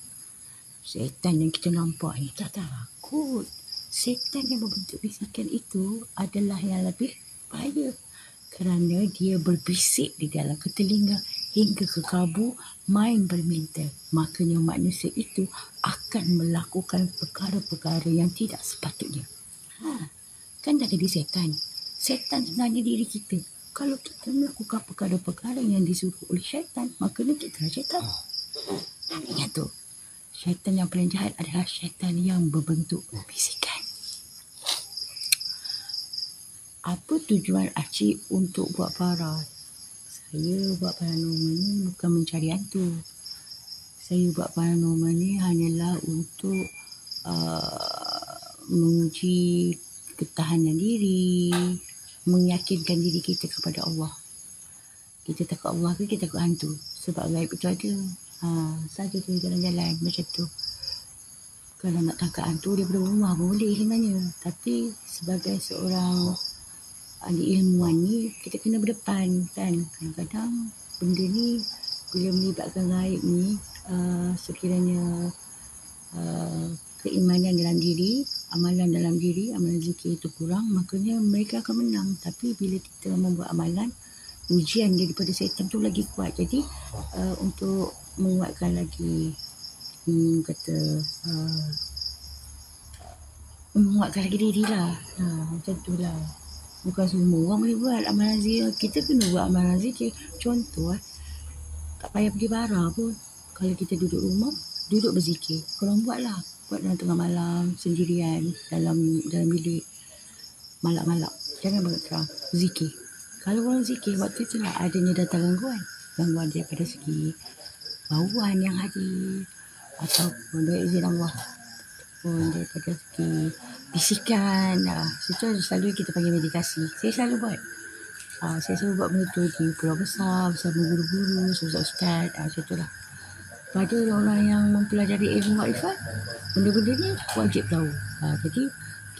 Syaitan yang kita nampak ni tak takut. Syaitan yang berbentuk bisikan itu adalah yang lebih bahaya. Kerana dia berbisik di dalam telinga hingga ke kalbu, main bermental. Makanya manusia itu akan melakukan perkara-perkara yang tidak sepatutnya. Kan dah jadi setan. Setan sebenarnya diri kita. Kalau kita melakukan perkara-perkara yang disuruh oleh syaitan, makanya kita adalah syaitan. Ingat tu. Syaitan yang paling jahat adalah syaitan yang berbentuk bisikan. Apa tujuan Acik untuk buat para? Saya buat paranormal ni bukan mencari hantu. Saya buat paranormal ni hanyalah untuk menguji ketahanan diri, meyakinkan diri kita kepada Allah. Kita takut Allah ke kita takut hantu? Sebab gaib itu ada. Saja tu jalan-jalan macam tu. Kalau nak tangkap hantu daripada rumah pun boleh sebenarnya. Tapi sebagai seorang ahli ilmuwan ni, kita kena berdepan kan. Kadang-kadang benda ni bila melibatkan gaib ni, sekiranya keimanan dalam diri, amalan dalam diri, amalan zikir itu kurang, makanya mereka akan menang. Tapi bila kita membuat amalan, ujian daripada syaitan tu lagi kuat. Jadi untuk menguatkan lagi menguatkan lagi diri lah. Macam tu lah. Bukan semua orang boleh buat amalan zikir. Kita kena buat amalan zikir. Contoh tak payah pergi bara pun. Kalau kita duduk rumah, duduk berzikir. Korang buatlah. Buat dalam tengah malam, sendirian, dalam bilik. Malak-malak. Jangan banyak terang. Zikir. Kalau orang zikir, waktu itulah adanya datang gangguan. Gangguan daripada segi bauan yang hadir. Ataupun dari izin Allah. Ataupun daripada segi bisikan. Itu selalu kita panggil meditasi. Saya selalu buat. Saya selalu buat benda tu di pulau besar, bersama guru-guru, ustaz-ustaz. Macam tu lah. Pada orang-orang yang mempelajari ilmu makrifat, benda-benda ni wajib tahu. Jadi,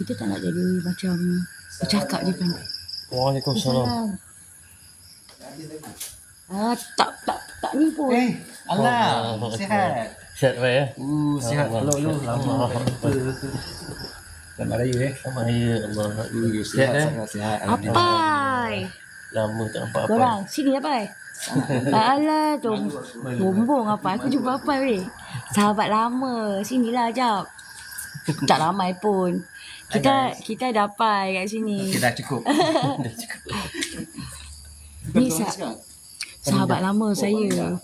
kita tak nak jadi macam bercakap je kan. Waalaikumsalam. Tak ni pun. Allah, sihat. Sihat baik ya? Sihat. Hello. Lama. Selamat Raya Selamat Raya Allah. Sihat Sihat Apai. Lama tak nampak apa. Korang, sini Apai. Alah tu. Bombong Apai. Aku jumpa Apai weh. Sahabat lama. Sinilah jap. Tak ramai pun. Kita ada Apai kat sini. Okay, dah cukup. Ni sahabat lama saya.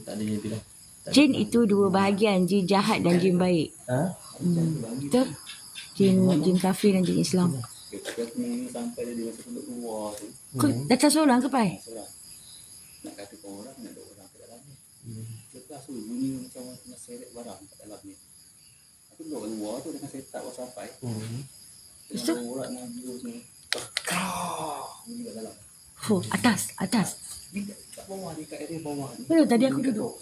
Tak ada jadi lah. Jin itu dua bahagian, jin jahat dan jin baik. Betul? Jin kafir dan jin Islam. Sampai dia masuk keluar tu. Kau datang seorang ke Pai? Nak kata kau orang, nak ada orang ke dalam ni. Lepas tu bunyi macam orang tengah seret barang kat dalam ni. Aku duduk kat luar tu dengan setak orang sampai. Dengan orang dengan biru semua. Bunyi kat dalam. Atas. Ni kat bawah ni, kat area bawah ni. Betul, tadi aku duduk.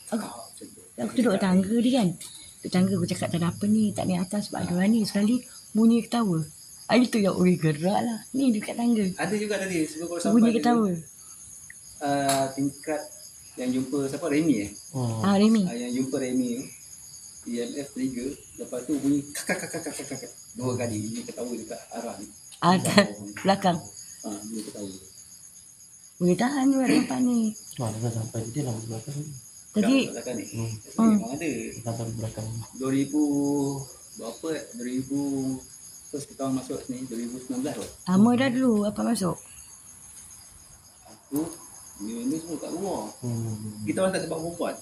Aku duduk kat tangga dia kan. Duduk tangga aku cakap tak ada apa ni, tak naik atas sebab ada orang ni. Sekali bunyi ketawa. Itu yang gerak lah. Ni dekat tangga. Ada juga tadi sebelum kau sampai. Bunyi ketawa. Tingkat yang jumpa siapa, Remy Remy. yang jumpa Remy EMF trigger. Lepas tu bunyi kakak 2 kali. Dia ketawa dekat arah ni. Belakang. Dia ketawa. Boleh tahan juga tempat ni. Dah sampai dia dalam belakang ni. Tadi Belakang ni. Memang ada. Dalam belakang. 2000 berapa? 2000 first kita orang masuk sini 2019 tu. lama dah dulu apa masuk. Aku ni semua kat luar. Kita orang tak sebab perempuan.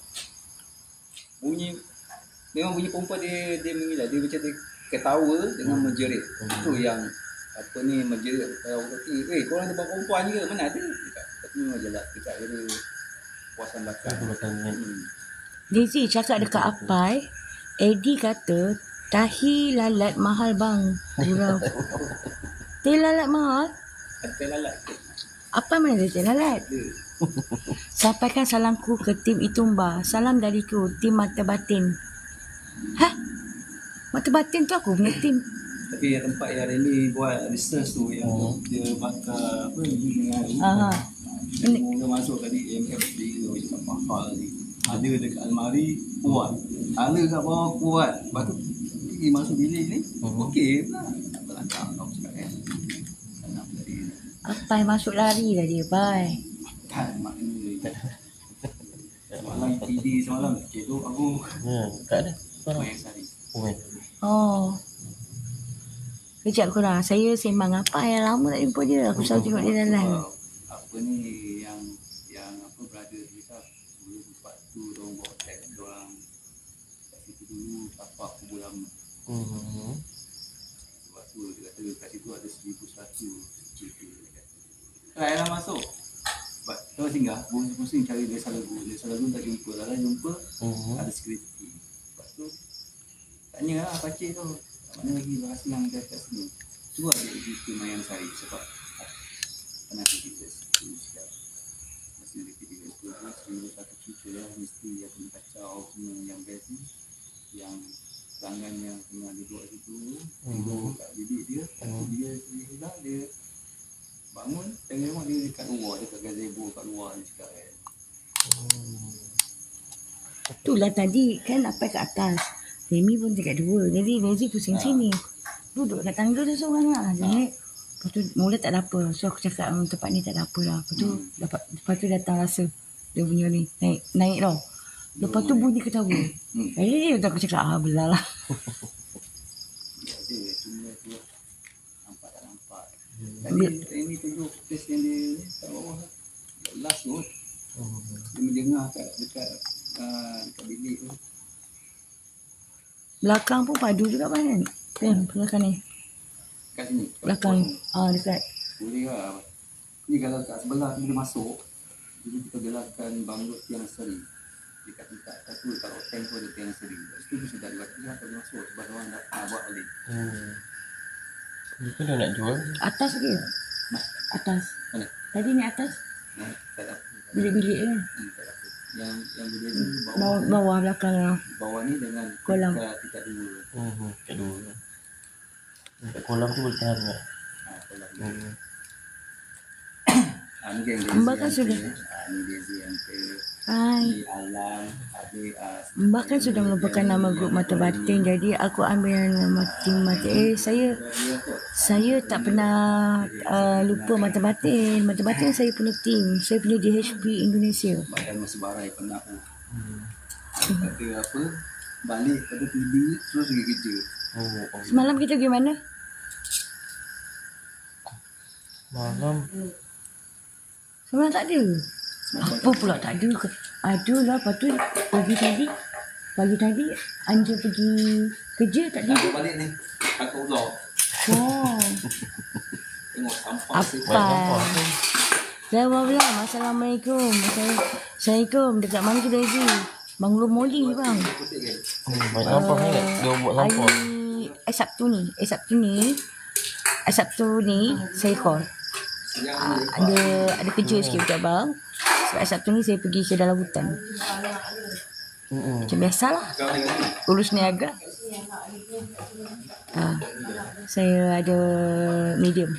Memang bunyi perempuan dia mengilah. Dia macam dia ketawa dengan menjerit. Itu yang apa ni menjerit. Kalau orang kata, korang sebab perempuan ke? Mana ada? Tapi memang jelas dekat area puasan belakang. Daisy cakap dekat Apai, Eddie kata tahi lalat mahal bang. Gurau. Tahi lalat mahal? Ada lalat ke? Apa mana ada tahi lalat? Sampaikan salamku ke tim Itumba. Salam dariku, tim Mata Batin. Mata Batin tu aku punya tim. Tapi yang tempat yang Remy buat research tu yang dia bakar apa ni dengan Aha. Mula masuk tadi EMF dia cakap mahal ni. Ada dekat almari kuat. Ada kat bawah kuat. Lepas tu pergi masuk bilik ni okey pula. Tak berlangkah kau cakap kan. Tak nak dari Apa yang masuk lari dah dia, Pai. tak maknanya. Semalam PD semalam cedok aku. Ya, tak ada. Main sari. Oh, Oh. Kejap korang. Saya sembang apa yang lama tak jumpa dia. Aku selalu tengok dia jalan. Apa ni yang apa brother kita dulu tempat tu orang bawa tag orang kat situ dulu tapak kubur lama. Sebab tu dia kata kat situ ada 1,100 cerita dia kata. Try lah masuk. Sebab kalau singgah pusing cari desa lagu tak jumpa. Kalau jumpa ada security. Lepas tu tanya lah pakcik tu mana lagi barang senang kat sini. Tu ada cerita Mayan Sari sebab pernah kita siap masih ada video tu satu cerita lah mesti yang kena kacau semua yang best ni yang tangan yang tengah duduk situ tidur kat bilik dia dia hilang dia bangun tengok dia dekat luar dekat gazebo kat luar dia cakap kan Itulah tadi kan apa kat atas. Remy pun dekat dua. Jadi Rezi pusing sini. Duduk kat tangga tu seorang lah. Jadi lepas tu mula tak ada apa. So aku cakap tempat ni tak ada apa lah. Lepas tu datang rasa dia punya ni naik tau. Lepas tu bunyi ketawa. Jadi aku cakap belah lah. dia cuma tu nampak tak nampak tadi ini tunjuk face yang dia ni kat bawah last tu dia mendengar dekat bilik tu. Belakang pun padu juga kan. Kan belakang ni. Kat sini Belakang. Dekat. boleh lah ni kalau kat sebelah tu dia masuk dulu kita gelarkan banglo tiang seri dekat tingkat satu kalau tank tu ada tiang seri lepas tu dia sudah buat dia tak boleh masuk sebab orang nak buat balik Ni pun dah nak jual. Atas ke? Atas. mana Tadi ni atas. tak ada Bilik-bilik kan. tak ada yang dia ni bawah Bawah belakang lah. bawah ni dengan Kolam. tingkat dua Kat dua. Kat kolam tu boleh tahan tak? kolam ni ni geng Mbak kan sudah. ni Desi Ante Hai. ni Alam adik Mbak kan sudah melupakan nama grup Mata Batin. Jadi aku ambil nama tim Mata. Saya tak pernah lupa Mata Batin. Mata Batin saya punya tim. Saya punya DHP Indonesia. badan masih barai penat aku kata apa balik pada tidur terus pergi kerja Semalam kita pergi mana? Malam Semalam tak ada. Apa pula tak ada? Ada lah. Lepas tu pagi tadi Anja pergi kerja tak aku tidur. balik ni aku ular Oh. tengok sampah Apa? Jawab lah. Assalamualaikum. Assalamualaikum. Dekat mana tu Daisy? Banglo Moli bang. banyak sampah ni tak? Dia buat sampah. Sabtu ni saya call. Ada kerja sikit untuk abang. Sebab Sabtu ni saya pergi ke dalam hutan. Macam biasalah. Urus niaga. Saya ada medium.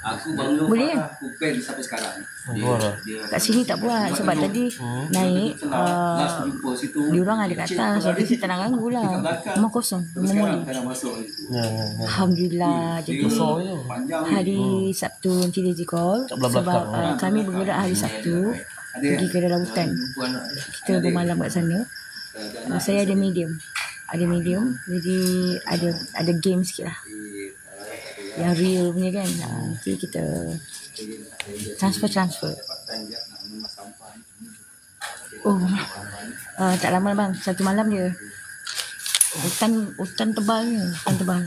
aku baru Boleh kan? aku pen sampai sekarang dia Kat sini tak buat sebab tadi naik last jumpa situ diorang ada kat atas. Jadi saya tak nak ganggu lah. Rumah kosong. Rumah sekarang Moli. tak nak masuk Ya. Alhamdulillah. Jadi panjang hari Sabtu nanti Daisy call. Sebelah Sebab belakang. kami bergerak hari Sabtu. Pergi ke dalam hutan. Kita bermalam kat sana. Saya ada medium. Jadi ada game sikit lah. Yang real punya kan. Nanti kita transfer. Oh. Tak lama bang. 1 malam je. Hutan tebalnya. Hutan tebal.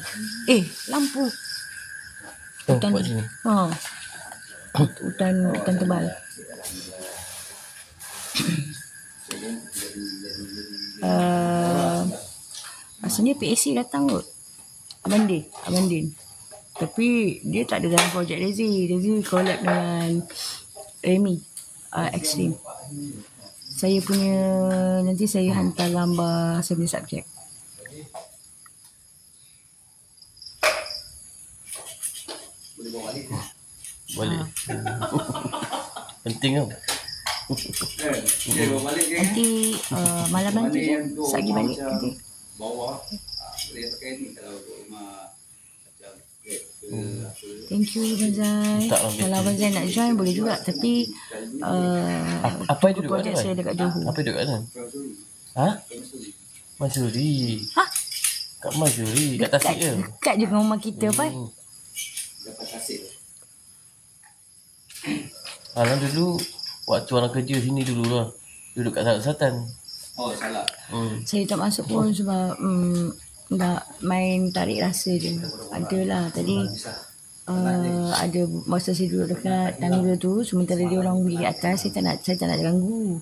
Lampu. Hutan buat sini. Hutan tebal. Asalnya PAC datang kot. Abang Din. Tapi dia tak ada dalam projek Rezi collab dengan Remy Extreme. Saya punya nanti saya hantar gambar saya punya subjek. Balik. Penting tau. Nanti malam nanti je. Sagi balik nanti. Bawah boleh pakai ni kalau rumah macam ke apa. Thank you Abang Tak lah, Kalau Abang Zai nak join boleh juga. Tapi Apa yang duduk kat projek sana? saya dekat Johor. Apa yang duduk kat sana? Ha? Masuri. Ha? Kat Masuri. Kat Tasik ke? Dekat je dengan rumah kita Pai. Dapat tasik. Alang dulu waktu orang kerja sini dulu lah. Duduk kat selatan. Oh salah. Saya tak masuk pun sebab nak main tarik rasa je. Adalah tadi ada masa saya duduk dekat tangga tu, sementara dia orang pergi ke atas, saya tak nak ganggu.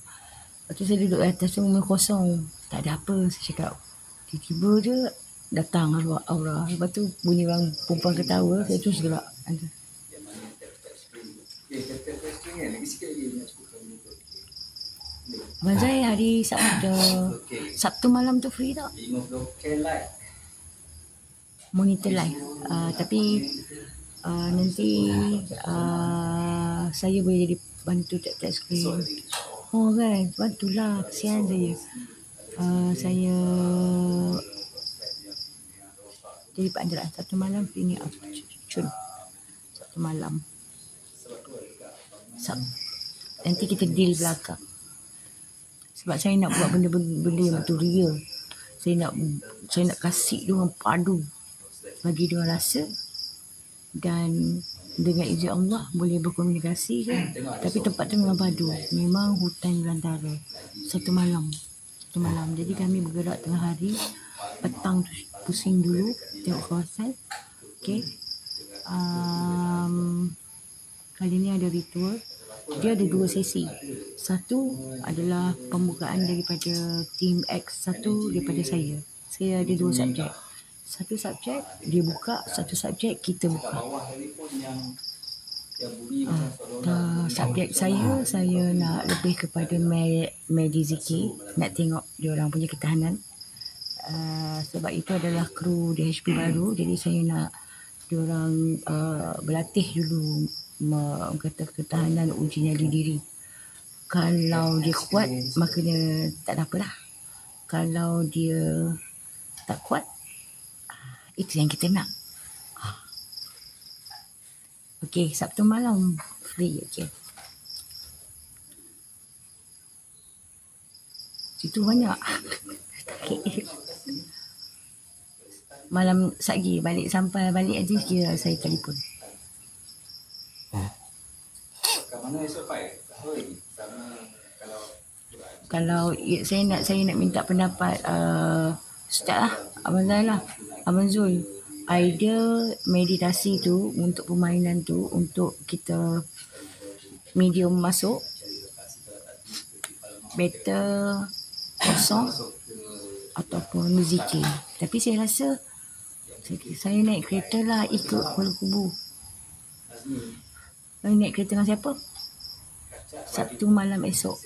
Lepas tu saya duduk kat atas tu, rumah kosong. Tak ada apa, saya cakap. Tiba-tiba je datang aura. Lepas tu bunyi orang perempuan ketawa, saya terus gerak. Ada. Lagi sikit lagi nak cukupkan muka. Abang Zai hari Sabtu malam tu free tak? 50 like. Monitor live. Tapi nanti saya boleh jadi bantu tap-tap screen. Oh kan, bantulah. Kesian saya. Saya jadi Pak Andra. Satu malam ini Cun. Satu malam. Nanti kita deal belakang. Sebab saya nak buat benda-benda yang betul real. Saya nak kasih dia orang padu. Bagi dia orang rasa. Dan dengan izin Allah boleh berkomunikasi kan. Tapi tempat tu memang padu. Memang hutan belantara. Satu malam. Jadi kami bergerak tengah hari. Petang tu pusing dulu. Tengok kawasan. Okay. Kali ni ada ritual. Dia ada 2 sesi. Satu adalah pembukaan daripada tim X. Satu daripada saya. Saya ada 2 subjek. Satu subjek dia buka, satu subjek kita buka. Subjek saya nak lebih kepada mediziki, nak tengok dia orang punya ketahanan. Sebab itu adalah kru DHP baru, jadi saya nak dia orang berlatih dulu kata ketahanan uji nyali diri. Kalau dia kuat, maknanya tak ada apalah. Kalau dia tak kuat, itu yang kita nak. Okey, Sabtu malam free. Okey. Situ banyak. Okay. Malam Sagi sampai balik aja kira saya telefon. Kat mana esok Pak? Sama Kalau saya nak minta pendapat Ustaz lah, Abang Zai lah, Abang Zul. Idea meditasi tu untuk permainan tu, untuk kita medium masuk, better kosong ataupun zikir. Tapi saya rasa saya naik kereta lah, ikut Kuala Kubu. Saya naik kereta dengan siapa? Sabtu malam esok.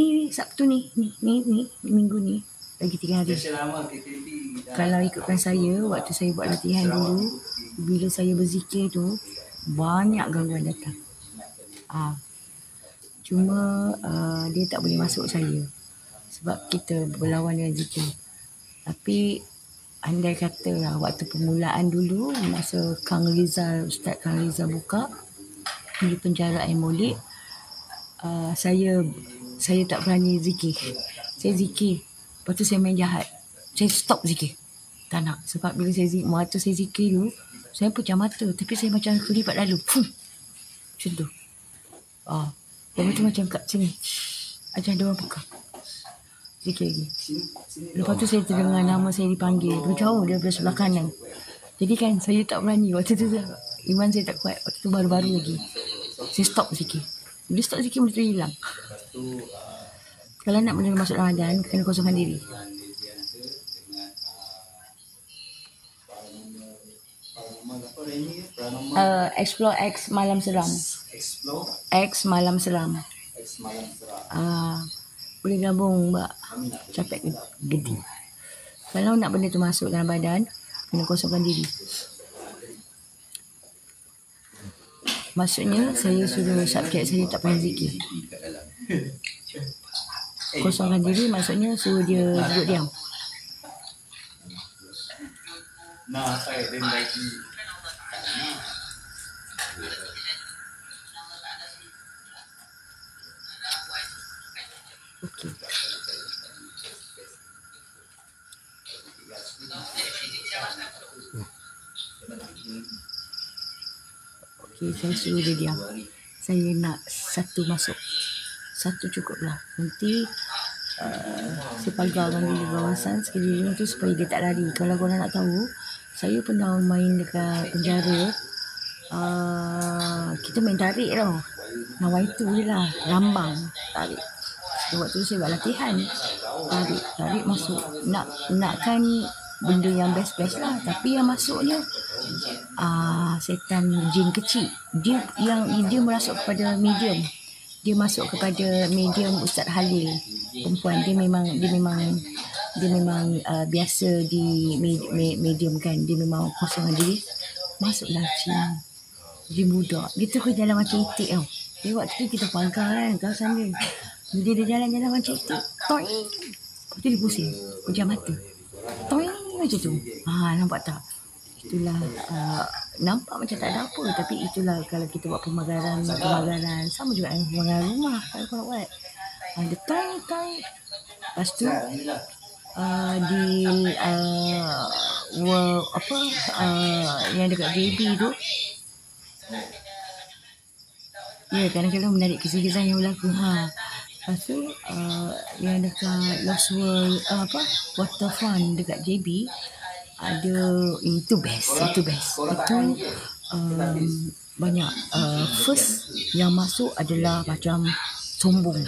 Ni Sabtu ni minggu ni lagi 3 hari. Kalau ikutkan saya, waktu saya buat latihan dulu, bila saya berzikir tu banyak gangguan datang. Cuma dia tak boleh masuk saya sebab kita berlawan dengan zikir. Tapi andai kata lah, waktu permulaan dulu masa Ustaz Kang Rizal buka di penjara Air Molek, saya tak berani zikir. Saya zikir, lepas tu saya main jahat. Saya stop zikir. Tak nak. Sebab bila saya zikir dulu, saya pecah mata. Tapi saya macam kelipat lalu. Macam tu. Lepas tu macam kat sini. Macam ada orang pegang. Zikir lagi. Lepas tu saya terdengar nama saya dipanggil. Jauh daripada sebelah kanan. Jadi kan saya tak berani. Waktu tu iman saya tak kuat. Waktu tu baru-baru lagi. Saya stop zikir. Bila stop zikir, benda tu hilang. Kalau nak benda masuk Ramadan, kena kosongkan diri. Explore X Malam Seram. X Malam Seram. Boleh gabung mbak. Capek gede. Kalau nak benda tu masuk dalam badan, kena kosongkan diri. Maksudnya saya suruh subjek saya tak payah zikir. Kat dalam. Kosongkan diri maksudnya suruh dia duduk diam. Nah, saya dan lagi. Okey. Okey, saya suruh dia diam. Saya nak satu masuk. Satu cukuplah. Nanti saya pagarkan dulu kawasan sekeliling tu supaya dia tak lari. Kalau korang nak tahu, saya pernah main dekat penjara. Kita main tarik tau. Nawai tu je lah. Rambang. Tarik. Waktu tu saya buat latihan. Tarik masuk. Nakkan benda yang best-best lah. Tapi yang masuknya setan jin kecil. Dia merasuk kepada medium. Dia masuk kepada medium Ustaz Halil, perempuan. Dia memang biasa di medium kan. Dia memang kosongan diri. Masuklah jin budak. Dia terus jalan macam itik tau. Jadi waktu tu kita pangkal kan kawasan dia. Bila dia jalan-jalan macam itik, toing. Lepas tu dia pusing. Pejam mata. Toing macam tu. Nampak tak? Itulah nampak macam tak ada apa, tapi itulah kalau kita buat pemagaran sama juga dengan pemagaran rumah. Kalau kau nak buat ada toing. Lepas tu yang dekat JB tu, ya kadang-kadang menarik kisah-kisah yang berlaku. Lepas tu yang dekat Lost World Waterfront dekat JB ada, itu best. Itu banyak. First yang masuk adalah macam sombong.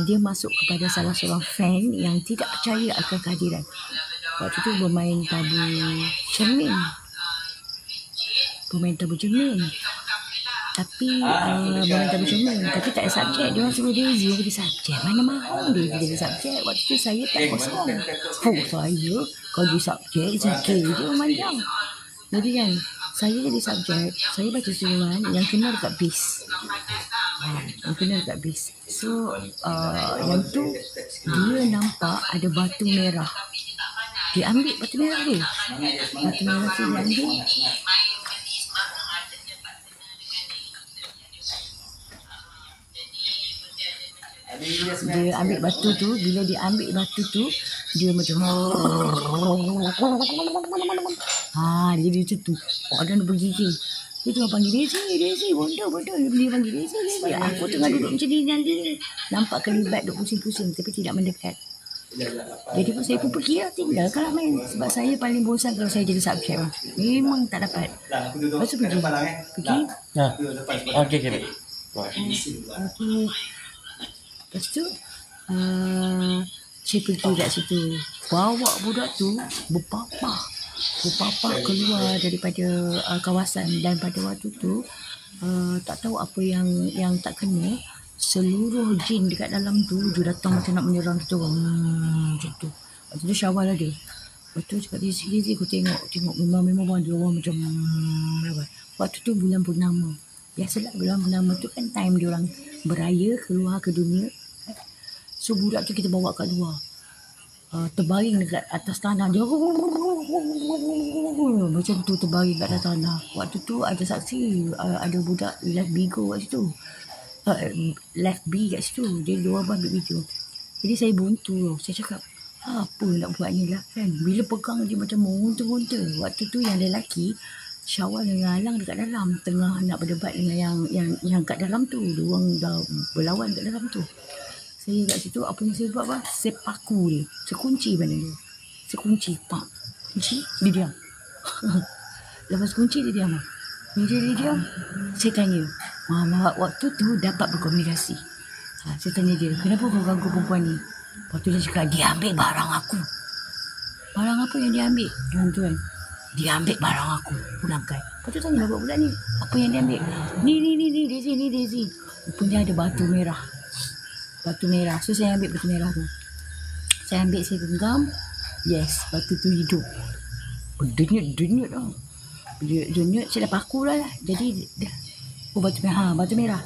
Dia masuk kepada salah seorang fan yang tidak percaya akan kehadiran. Waktu tu bermain tabu cermin. Tapi bermain tabu cermin. Tapi tak ada subjek. Dia orang suruh Daisy jadi subjek. Mana mahu dia jadi subjek. Waktu tu saya tak kosong. Saya kalau jadi subjek, zikir dia memanjang. Jadi kan, saya jadi subjek. Saya baca suruhan yang kena dekat bis. So, yang tu, dia nampak ada batu merah. Dia ambil batu merah dia. Batu merah tu dia ambil. Dia ambil batu tu. Bila dia ambil batu tu, dia macam dia jadi macam tu. Ada nak bergigil. Dia tengah panggil Daisy, bodoh. Dia panggil Daisy. Aku tengah duduk macam ni dengan dia. Nampak kelibat duduk pusing-pusing tapi tidak mendekat. Jadi saya pun pergi lah, tinggalkanlah main. Sebab saya paling bosan kalau saya jadi subjek. Memang tak dapat. Lepas tu pergi. Okey. Lepas tu saya pergi kat situ. Bawa budak tu berpapah keluar daripada kawasan. Dan pada waktu tu tak tahu apa yang tak kena. Seluruh jin dekat dalam tu dia datang macam nak menyerang kita orang. Macam tu. Lepas tu syawal ada. Lepas tu cakap dia aku tengok memang dia orang macam waktu tu bulan purnama. Biasalah bulan purnama tu kan time dia orang beraya keluar ke dunia. So budak tu kita bawa kat luar. Terbaring dekat atas tanah dia. Macam tu terbaring kat atas tanah. Waktu tu ada saksi, ada budak left bigo kat situ. Left B kat situ. Dia dua abang ambil video. Jadi saya buntu. Saya cakap, apa nak buat ni lah kan. Bila pegang dia macam monta-monta. Waktu tu yang lelaki Syawal dengan Alang dekat dalam. Tengah nak berdebat dengan yang kat dalam tu. Diorang dah berlawan kat dalam tu. Saya kat situ, apa yang saya buat saya paku dia. Saya kunci mana dia. Saya kunci. Kunci, dia diam. Lepas kunci, dia diam. Dia diam. Saya tanya. Waktu tu dapat berkomunikasi. Saya tanya dia, kenapa kau ganggu perempuan ni? Lepas tu dia cakap, dia ambil barang aku. Barang apa yang dia ambil? Tuan-tuan. Dia ambil barang aku. Pulangkan. Lepas tu tanya budak-budak ni, apa yang dia ambil? Ni Daisy. Rupanya ada batu merah. So saya ambil batu merah tu. Saya genggam. Yes, batu tu hidup. Denyut tau. Bila denyut saya dah paku lah. Jadi Oh, batu merah.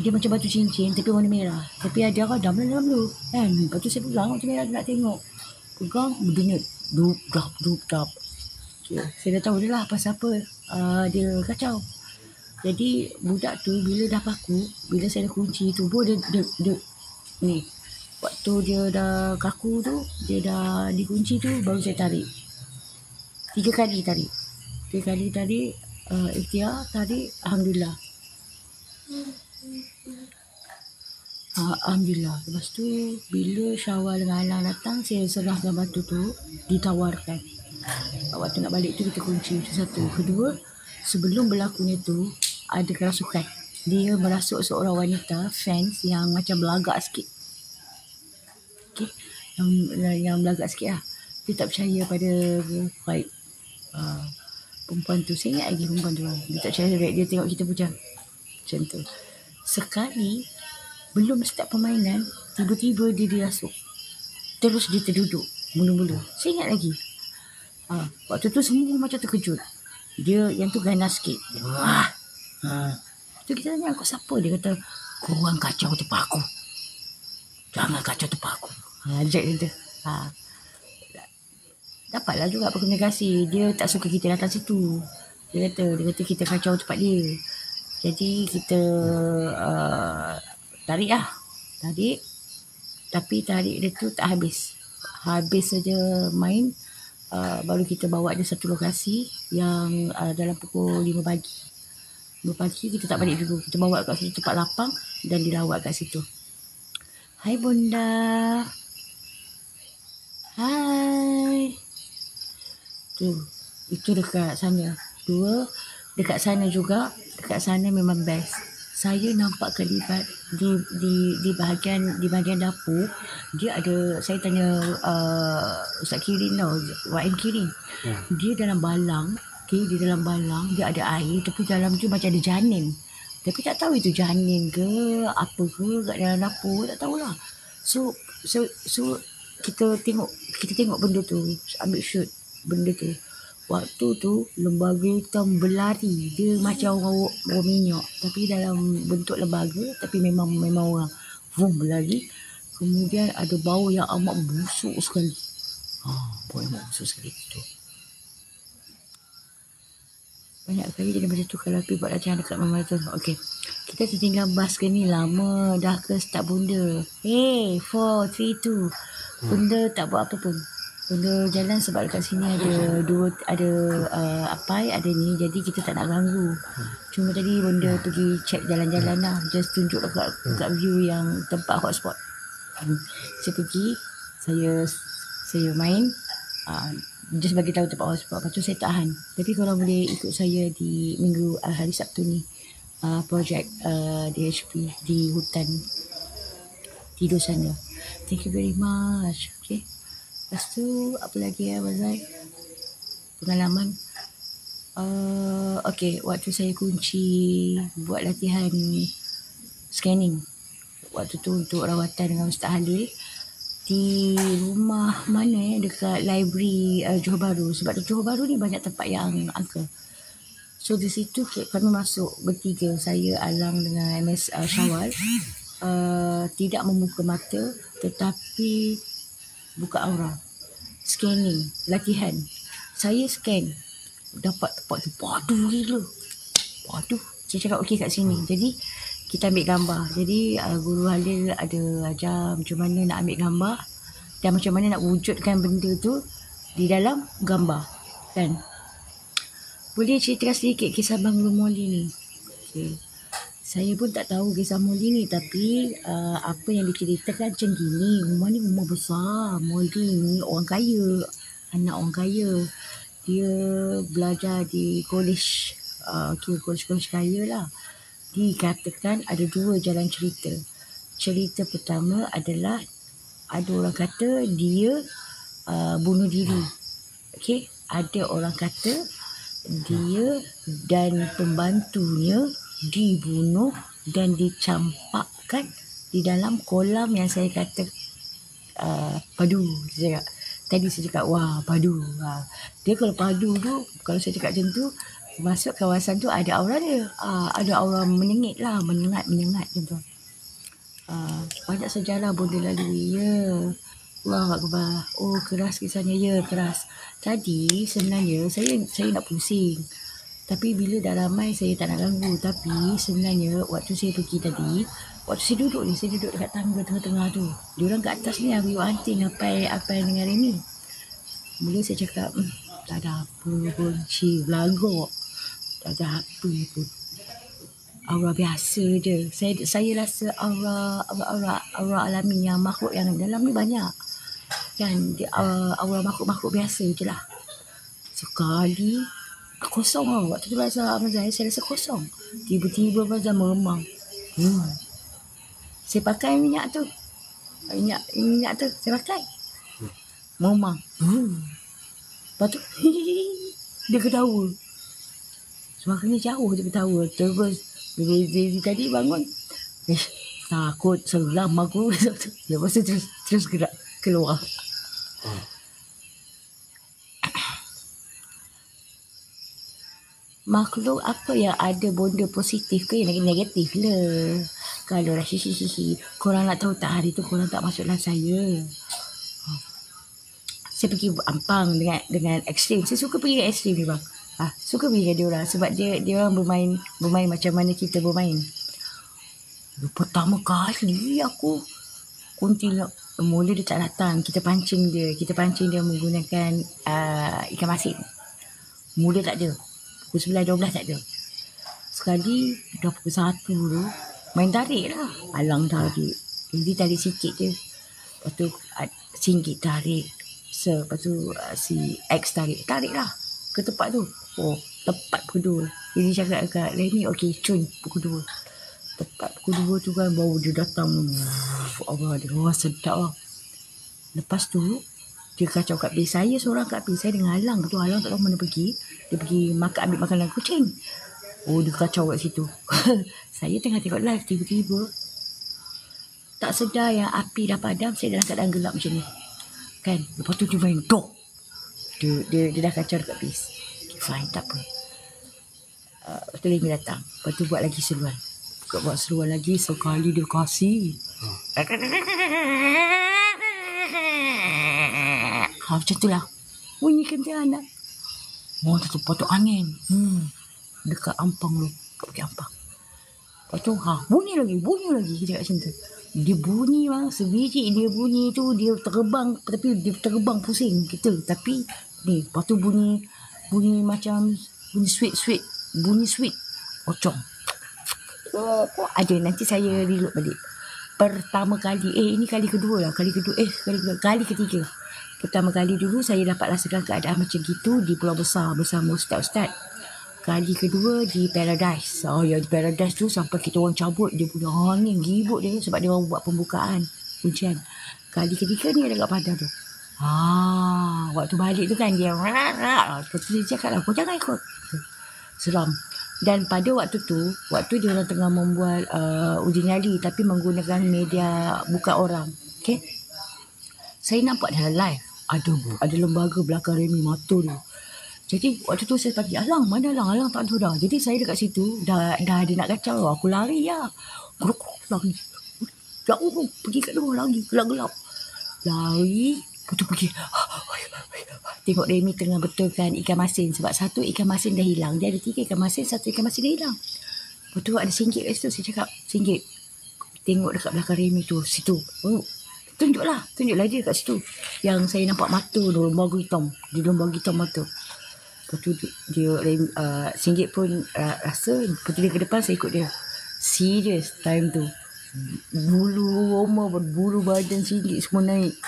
Dia macam batu cincin tapi warna merah. Tapi ada radam dalam tu kan. Lepas tu saya pegang batu merah nak tengok. Pegang bunyi dup. Okay. Saya dah tahu dia lah pasal apa dia kacau. Jadi budak tu bila dah paku, bila saya dah kunci tubuh dia ni. Waktu dia dah kaku tu, dia dah dikunci tu baru saya tarik. 3 kali tarik. Ikhtiar tarik, alhamdulillah. Alhamdulillah. Lepas tu bila Syawal dengan Alang datang, saya serahkan batu tu, ditawarkan. Waktu nak balik tu kita kunci. Itu satu. Kedua, sebelum berlakunya tu ada kerasukan. Dia merasuk seorang wanita fans yang macam belagak sikit. Okay. Yang belagak sikit lah. Dia tak percaya pada fight perempuan tu. Saya ingat lagi perempuan tu. Dia tak percaya. Dia tengok kita macam tu. Sekali belum start permainan, tiba-tiba dia dirasuk. Terus dia terduduk mula-mula. Saya ingat lagi. Waktu tu semua macam terkejut. Dia yang tu ganas sikit. Tu kita tanya, kau siapa? Dia kata, korang kacau tempat aku. Jangan kacau tempat aku. Ajak dia. Dapatlah juga komunikasi. Dia tak suka kita datang situ. Dia kata kita kacau tempat dia. Jadi kita tarik. Tapi tarik dia tu tak habis. Habis saja main. Baru kita bawa dia satu lokasi yang dalam pukul 5 pagi. 5 pagi kita tak balik dulu. Kita bawa kat situ tempat lapang dan dirawat kat situ. Hai Bunda. Hai. Itu dekat sana. 2 dekat sana juga. Dekat sana memang best. Saya nampak kelibat di bahagian dapur. Dia ada, saya tanya Ustaz Kirin tau, YM Kirin. Dia dalam balang. Okay, di dalam balang dia ada air tapi dalam tu macam ada janin. Tapi tak tahu itu janin ke apa ke kat dalam dapur, tak tahulah. So kita tengok benda tu, ambil shoot benda tu. Waktu tu lembaga hitam berlari. Dia macam orang minyak tapi dalam bentuk lembaga, tapi memang orang berlari. Kemudian ada bau yang amat busuk sekali. Bau yang amat busuk sekali tu. Banyak kali jadi macam tu kalau pergi buat latihan dekat mama tu. Okey. Kita tertinggal bas ke ni lama dah ke start Bunda. 4, 3, 2. Bunda tak buat apa pun. Bunda jalan sebab dekat sini ada Apai, ada ni. Jadi kita tak nak ganggu. Cuma tadi Bunda pergi check jalan-jalan lah. Just tunjuk dekat view yang tempat hotspot. Saya pergi, saya main. Just bagi tahu tempat hotspot. Lepas tu saya tahan. Tapi korang boleh ikut saya di minggu hari Sabtu ni. Projek DHP di hutan tidur sana. Thank you very much. Okay. Lepas tu apa lagi Wazai? Pengalaman. Okay, waktu saya kunci buat latihan scanning. Waktu tu untuk rawatan dengan Ustaz Halil. Di rumah mana dekat library Johor Bahru. Sebab di Johor Bahru ni banyak tempat yang angker. So di situ kami masuk bertiga. Saya, Alang dengan MS Syawal. Tidak membuka mata tetapi buka aura. Scanning, latihan. Saya scan. Dapat tempat tu padu gila. Padu. Saya cakap okey kat sini. Jadi kita ambil gambar. Jadi Guru Halil ada ajar macam mana nak ambil gambar dan macam mana nak wujudkan benda tu di dalam gambar. Kan? Boleh ceritakan sedikit kisah Bang Moli ni? Okay. Saya pun tak tahu kisah Moli ni, tapi apa yang diceritakan macam gini. Rumah ni rumah besar. Moli ni orang kaya. Anak orang kaya. Dia belajar di college. College kaya lah. Dikatakan ada 2 jalan cerita. Cerita pertama adalah ada orang kata dia bunuh diri. Okey, ada orang kata dia dan pembantunya dibunuh dan dicampakkan di dalam kolam yang saya kata padu. Tadi saya cakap wah padu. Dia kalau padu tu, kalau saya cakap macam tu, Masuk kawasan tu ada aura dia. Ada aura menyengat macam tu. Banyak sejarah bonda lalui. Ya. Allah Akbar. Oh, keras kisahnya. Ya, keras. Tadi sebenarnya saya nak pusing. Tapi bila dah ramai saya tak nak ganggu. Tapi sebenarnya waktu saya pergi tadi, waktu saya duduk dekat tangga tengah-tengah tu. Diorang kat atas ni Awi Anting Apai dengan Remy. Mula saya cakap, tak ada apa pun. Belagak. Tak ada apa pun. Aura biasa je. Saya rasa aura alami yang makhluk yang dalam ni banyak. Kan aura makhluk biasa je lah. Sekali kosong lah. Waktu tu rasa Abang saya rasa kosong. Tiba-tiba Abang Zah meremang. Saya pakai minyak tu. Minyak tu saya pakai. Meremang. Lepas tu dia ketawa. Suaranya jauh dia ketawa. Terus dia tadi bangun. Takut seram aku. Lepas tu terus gerak keluar. Makhluk apa yang ada bonda positif ke yang negatif lah. Kalau dah hihihi. Korang nak tahu tak hari tu korang tak masuk dalam saya. Saya pergi Ampang dengan ekstrim. Saya suka pergi dengan ekstrim ni bang. Suka pergi dengan dia orang sebab dia orang bermain macam mana kita bermain. Pertama kali aku kuntilanak mula dia tak datang. Kita pancing dia menggunakan ikan masin. Mula tak ada. Pukul 11-12 tak ada. Sekali dah pukul 1 tu main tarik lah. Alang tarik. Jadi tarik sikit je. Lepas tu RM1 tarik. Lepas tu si X tarik lah ke tempat tu. Oh, tepat pukul 2. Jadi cakap dekat Remy, okey, cun pukul 2. Tepat pukul 2 tu kan baru dia datang. Allah, dia sedap lah. Lepas tu, dia kacau kat base. Saya seorang kat base. Saya dengan Alang tu. Alang tak tahu mana pergi. Dia pergi ambil makanan kucing. Oh, dia kacau kat situ. Saya tengah tengok live. Tiba-tiba, tak sedar yang api dah padam. Saya dalam keadaan gelap macam ni. Kan? Lepas tu dia main dok. Dia dah kacau dekat base. Okay, fine, tak apa. Lepas tu Remy datang. Lepas tu buat lagi seruan. Buat seruan lagi. Sekali dia kasih. Macam tu lah. Bunyi kuntilanak. Tu patut angin. Dekat Ampang tu. Kat pergi Ampang. Lepas tu bunyi lagi. Dia kat macam tu. Dia bunyi bang. Sebiji dia bunyi tu. Dia terbang. Tapi dia terbang pusing kita. Tapi ni. Lepas tu bunyi macam. Bunyi sweet. Bunyi sweet. Pocong. Ada. Nanti saya reload balik. Pertama kali. Ini kali kedua lah. Kali ketiga. Pertama kali dulu saya dapat rasakan keadaan macam gitu di Pulau Besar bersama ustaz-ustaz. Kali kedua di Paradise. Di Paradise tu sampai kita orang cabut dia punya angin gibut dia sebab dia orang buat pembukaan hujan. Kali ketiga ni ada kat Padang tu. Waktu balik tu kan dia lepas tu dia cakap lah, kau jangan ikut. Seram. Dan pada waktu dia orang tengah membuat uji nyali tapi menggunakan media bukan orang. Okay. Saya nampak dalam live ada lembaga belakang Remy mata dia. Jadi waktu tu saya panggil Alang, mana Alang tak ada dah. Jadi saya dekat situ dah ada nak kacau. Aku lari lah. Lari. Jauh pergi kat luar lagi gelap-gelap. Lari, betul pergi. Tengok Remy tengah betulkan ikan masin sebab satu ikan masin dah hilang. Dia ada 3 ikan masin, satu ikan masin dah hilang. Lepas tu ada RM1 kat situ. Saya cakap RM1. Tengok dekat belakang Remy tu, situ. Tunjuklah dia kat situ. Yang saya nampak mata tu, lembaga hitam. Dia lembaga hitam mata. Lepas tu dia RM1 pun rasa. Lepas tu dia ke depan, saya ikut dia. Serius time tu. Bulu roma, bulu badan RM1 semua naik.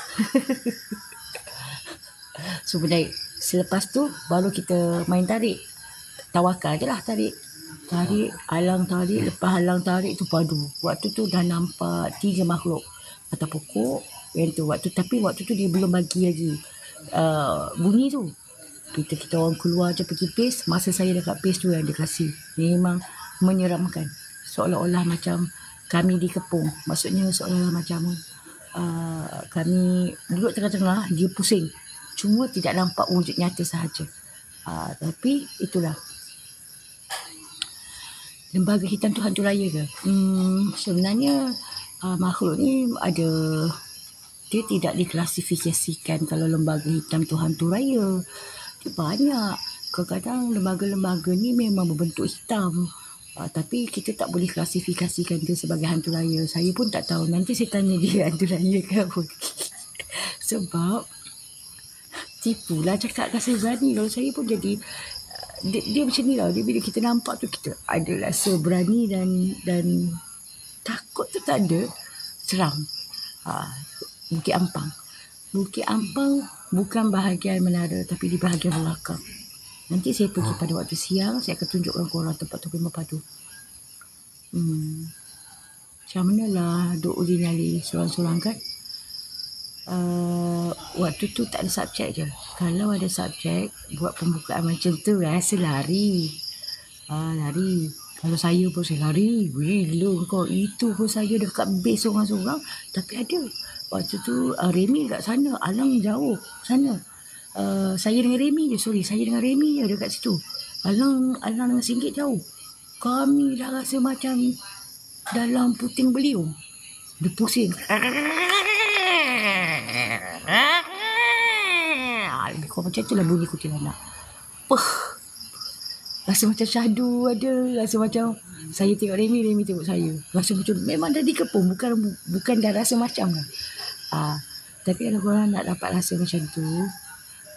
Semua naik. Selepas tu, baru kita main tarik. Tawakal je lah tarik. Alang tarik. Lepas Alang tarik tu padu. Waktu tu dah nampak 3 makhluk. Atas pokok yang tu tapi waktu tu dia belum bagi lagi bunyi tu. Kita orang keluar je pergi base. Masa saya dekat base tu yang dia kasih memang menyeramkan. Seolah-olah macam kami dikepung. Maksudnya seolah-olah macam kami duduk tengah-tengah, dia pusing. Cuma tidak nampak wujud nyata sahaja. Tapi itulah lembaga hitam tu hantu raya ke? Sebenarnya makhluk ni ada, dia tidak diklasifikasikan kalau lembaga hitam tu hantu raya. Dia banyak. Kadang-kadang lembaga-lembaga ni memang berbentuk hitam. Tapi kita tak boleh klasifikasikan dia sebagai hantu raya. Saya pun tak tahu. Nanti saya tanya dia hantu raya ke apa. Sebab tipulah cakap kasih berani. Kalau saya pun jadi dia macam ni lah. Dia bila kita nampak tu kita ada rasa berani dan takut tu tak ada. Seram. Bukit Ampang. Bukit Ampang bukan bahagian menara tapi di bahagian belakang. Nanti saya pergi pada waktu siang, saya akan tunjukkan korang tempat tu memang padu. Macam mana lah duk uji nyali sorang-sorang kan? Waktu tu tak ada subjek je. Kalau ada subjek, buat pembukaan macam tu rasa lari. Lari. Kalau saya pun saya lari. Gila kau. Itu pun saya dekat base sorang-sorang. Tapi ada. Waktu tu Remy dekat sana. Alang jauh sana. Saya dengan Remy je. Saya dengan Remy je dekat situ. Alang dengan Singgit jauh. Kami dah rasa macam dalam puting beliung. Dia pusing. Kau macam tu lah bunyi kuntilanak. Rasa macam syahdu ada. Rasa macam saya tengok Remy tengok saya. Rasa macam memang dah dikepung. Bukan dah rasa macam lah. Tapi kalau korang nak dapat rasa macam tu,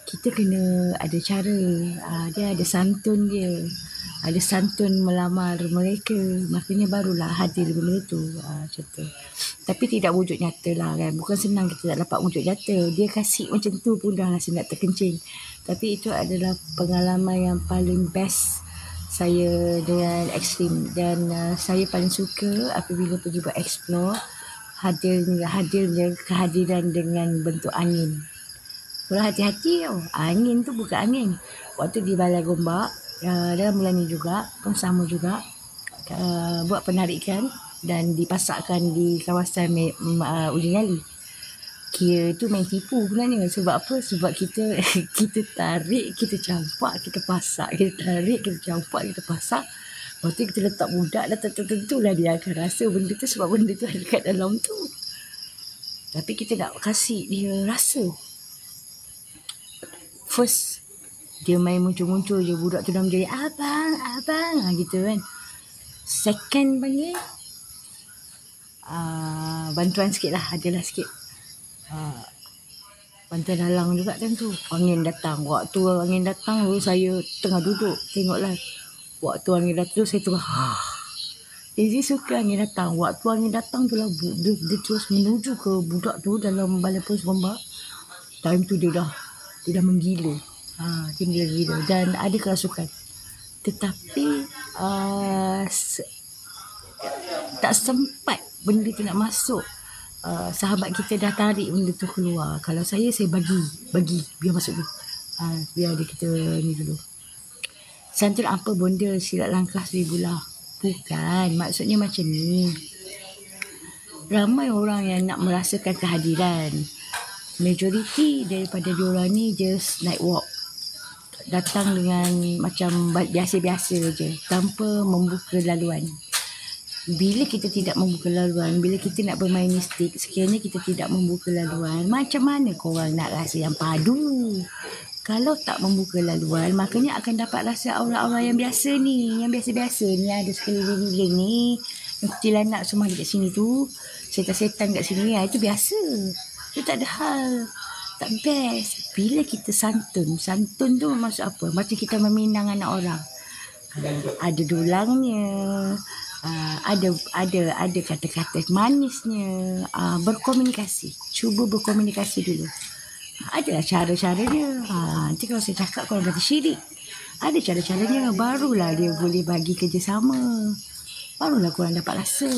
kita kena ada cara. Dia ada santun dia. Ada santun melamar mereka. Maknanya barulah hadir benda tu. Macam tu. Tapi tidak wujud nyata lah kan. Bukan senang kita tak dapat wujud nyata. Dia kasih macam tu pun dah rasa nak terkencing. Tapi itu adalah pengalaman yang paling best saya dengan ekstrim. Dan saya paling suka apabila pergi buat explore. Hadirnya kehadiran dengan bentuk angin. Kalau hati-hati tau. Angin tu bukan angin. Waktu di Balai Gombak, dalam bulan ni juga, pun sama juga, buat penarikan dan dipasakkan di kawasan uji nyali. Kira tu main tipu sebenarnya. Sebab apa? Sebab kita tarik, kita campak, kita pasak. Kita tarik, kita campak, kita pasak. Lepas tu kita letak budak dah tentulah dia akan rasa benda tu sebab benda tu ada dekat dalam tu. Tapi kita nak kasih dia rasa. First, dia main muncul-muncul je. Budak tu dah menjadi abang gitu kan. Second panggil, bantuan sikit lah. Adalah sikit. Bantuan dalang juga time tu. Angin datang. Waktu angin datang saya tengah duduk. Tengoklah. Waktu angin datang saya tengah Izzy suka angin datang. Waktu angin datang tu lah dia terus menuju ke budak tu dalam Balai Polis Gombak. Time tu dia dah menggila. Dia menggila dan ada kerasukan. Tetapi tak sempat benda tu nak masuk. Sahabat kita dah tarik benda tu keluar. Kalau saya bagi biar masuk dulu. Biar kita ni dulu. Santun apa bonda silap langkah seribu lah. Bukan, maksudnya macam ni. Ramai orang yang nak merasakan kehadiran. Majoriti daripada diorang ni just night walk. Datang dengan macam biasa-biasa je. Tanpa membuka laluan. Bila kita tidak membuka laluan, bila kita nak bermain mistik, sekiranya kita tidak membuka laluan, macam mana korang nak rasa yang padu? Kalau tak membuka laluan, makanya akan dapat rasa aura-aura yang biasa ni. Yang biasa-biasa ni ada sekeliling ni. Yang kuntilanak semua dekat sini tu. Setan-setan kat sini. Itu biasa. Itu tak ada hal. Tak best. Bila kita santun. Santun tu maksud apa? Macam kita meminang anak orang. Ada dulangnya. Ada kata-kata manisnya. Berkomunikasi. Cuba berkomunikasi dulu. Adalah cara-caranya. Nanti kalau saya cakap korang berarti syirik. Ada cara-caranya. Barulah dia boleh bagi kerjasama. Barulah korang dapat rasa.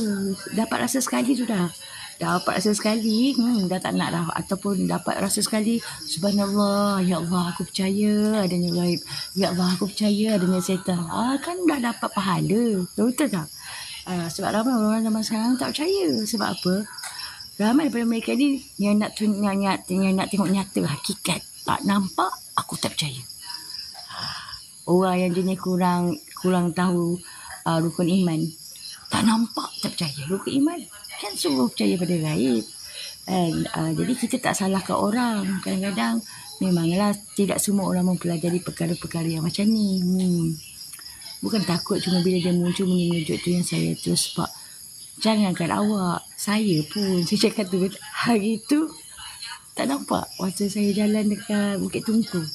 Dapat rasa sekali sudah. Dapat rasa sekali dah tak nak dah. Ataupun dapat rasa sekali, subhanallah, ya Allah aku percaya adanya gaib. Ya Allah aku percaya adanya setan. Kan dah dapat pahala. Betul tak? Sebab ramai orang zaman sekarang tak percaya. Sebab apa? Ramai daripada mereka ni yang nak tengok nyata hakikat. Tak nampak, aku tak percaya. Orang yang jenis kurang tahu rukun iman. Tak nampak, tak percaya. Rukun iman kan suruh percaya pada gaib. Jadi kita tak salahkan orang. Kadang-kadang memanglah tidak semua orang mempelajari perkara-perkara yang macam ni. Bukan takut, cuma bila dia muncul menyujuk tu yang saya terus sebab jangankan awak, saya pun saya cakap tu hari tu tak nampak waktu saya jalan dekat Bukit Tungku.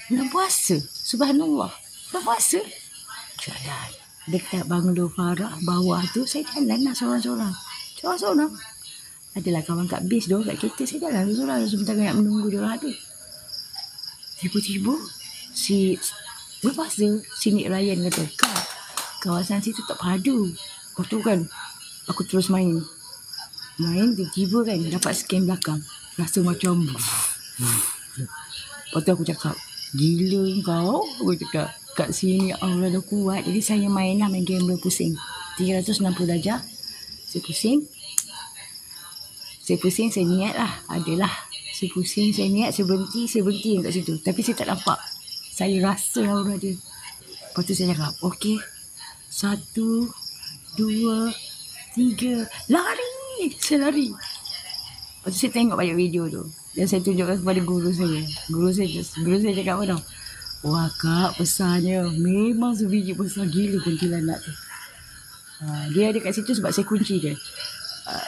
Bulan puasa, subhanallah. Bulan puasa jalan dekat Banglo Farah bawah tu, saya jalan lah seorang-seorang. Adalah kawan kat base tu, kat kereta saya jalan seorang sebentar nak menunggu dia orang ada. Tiba-tiba si berpuasa si Nick Ryan kata, "Kak, kawasan situ tak padu." Lepas tu kan aku terus main tiba-tiba kan dapat scan belakang, rasa macam lepas tu aku cakap, "Gila kau," aku cakap, "kat sini Allah dah kuat." Jadi saya main gambar pusing 360 darjah. Saya pusing, saya niat lah, adalah saya pusing, saya niat, saya berhenti kat situ, tapi saya tak nampak, saya rasa aura dia. Lepas tu saya cakap, okey, 1, 2, 3, lari. Saya lari. Lepas tu saya tengok banyak video tu dan saya tunjukkan kepada guru saya cakap apa tau, "Wah kak, besarnya, memang sebiji besar gila kuntilanak tu." Dia ada kat situ sebab saya kunci dia.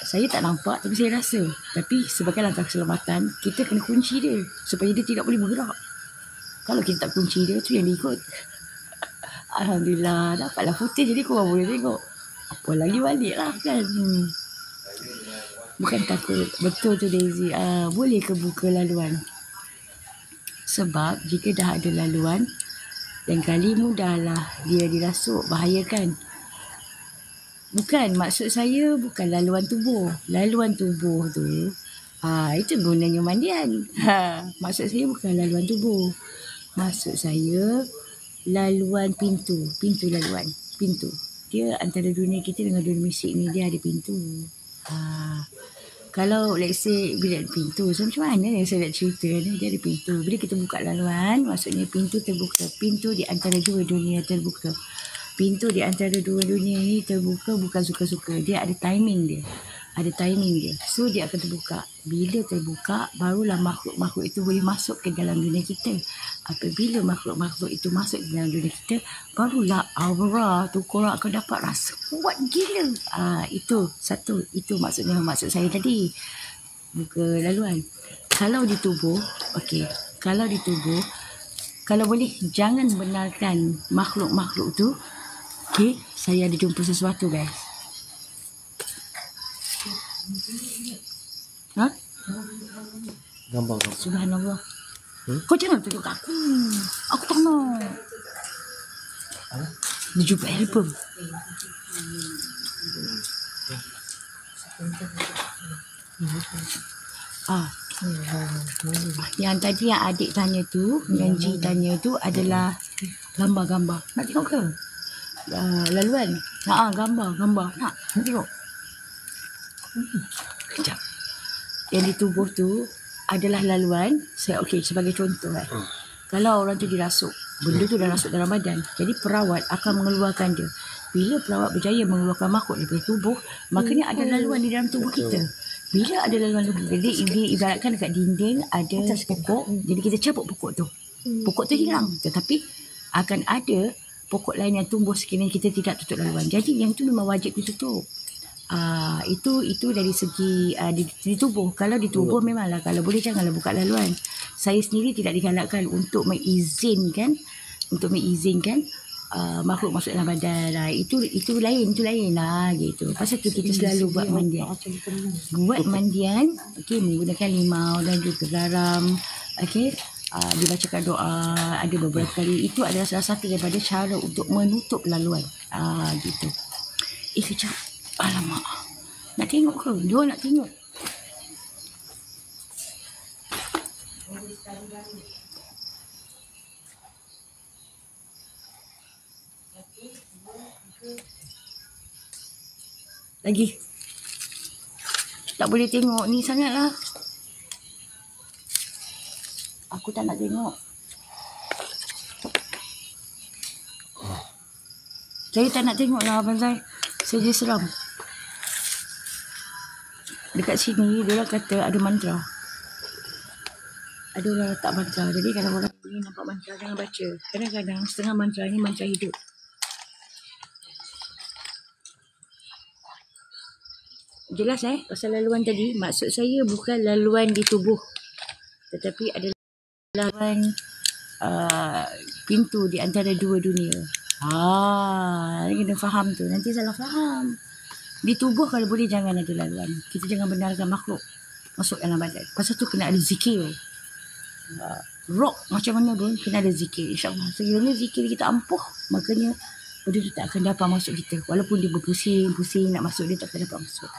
Saya tak nampak tapi saya rasa. Tapi sebagai langkah keselamatan, kita kena kunci dia supaya dia tidak boleh bergerak. Kalau kita tak kunci dia, tu yang dia ikut. Alhamdulillah, dapatlah footage, jadi korang boleh tengok. Apa lagi balik lah kan. Bukan takut. Betul tu Daisy. Boleh ke buka laluan? Sebab jika dah ada laluan, dan kali mudahlah dia dirasuk, bahaya kan. Bukan, maksud saya bukan laluan tubuh. Laluan tubuh tu, itu gunanya mandian. Maksud saya bukan laluan tubuh. Maksud saya laluan pintu laluan. Pintu. Dia antara dunia kita dengan dunia mistik ni, dia ada pintu. Kalau let's say bila ada pintu, so macam mana yang saya nak cerita ni, dia ada pintu. Bila kita buka laluan, maksudnya pintu terbuka. Pintu di antara dua dunia terbuka. Pintu di antara dua dunia ni terbuka bukan suka-suka. Dia ada timing dia. So dia akan terbuka. Bila terbuka, barulah makhluk-makhluk itu boleh masuk ke dalam dunia kita. Apabila makhluk-makhluk itu masuk ke dalam dunia kita, barulah aura tu korang akan dapat rasa kuat gila. Itu satu. Itu maksud saya tadi. Buka laluan. Kalau di tubuh, kalau boleh jangan benarkan makhluk-makhluk tu. Okay, saya ada jumpa sesuatu guys. Gambar. Subhanallah. Kau jangan tunjuk aku. Aku tak nak. Dia jumpa album. Yang tadi yang adik tanya tu, yang G tanya tu adalah gambar-gambar. Nak tengok ke? Laluan. Gambar. Nak tengok. Kejap. Yang di tubuh tu adalah laluan. Sebagai contoh kalau orang tu dirasuk, benda tu dah rasuk dalam badan, jadi perawat akan mengeluarkan dia. Bila perawat berjaya mengeluarkan makhluk daripada tubuh, maknanya ada laluan di dalam tubuh kita. Bila ada laluan tubuh kita, dia ibaratkan dekat dinding ada pokok, jadi kita cabut pokok tu. Pokok tu hilang, tetapi akan ada pokok lain yang tumbuh sekiranya kita tidak tutup laluan. Jadi yang tu memang wajib ditutup. Itu dari segi di tubuh. Kalau di tubuh memanglah, kalau boleh janganlah buka laluan. Saya sendiri tidak digalakkan untuk mengizinkan makhluk masuk dalam badan. Itu lain lah gitu. Pasal tu kita selalu buat mandian. Menggunakan limau dan juga garam. Dibacakan doa ada beberapa kali. Itu adalah salah satu daripada cara untuk menutup laluan. Gitu. Kejap. Alamak. Nak tengok ke? Dia nak tengok. Lagi. Tak boleh tengok ni sangatlah. Aku tak nak tengok. Saya tak nak tengok lah Abang Zai. Saya dia seram. Dekat sini, dia orang kata ada mantra. Ada orang letak mantra. Jadi kalau orang ingin nampak mantra, jangan baca. Kadang-kadang setengah mantra ni mantra hidup. Jelas pasal laluan tadi. Maksud saya bukan laluan di tubuh. Tetapi adalah laluan pintu di antara dua dunia. Kena faham tu. Nanti salah faham. Di tubuh kalau boleh jangan ada laluan. Kita jangan benarkan makhluk masuk dalam badan. Pasal tu kena ada zikir. Rock macam mana pun kena ada zikir. InsyaAllah. Sekiranya zikir kita ampuh, makanya benda tu tak akan dapat masuk kita. Walaupun dia berpusing-pusing nak masuk, dia tak akan dapat masuk.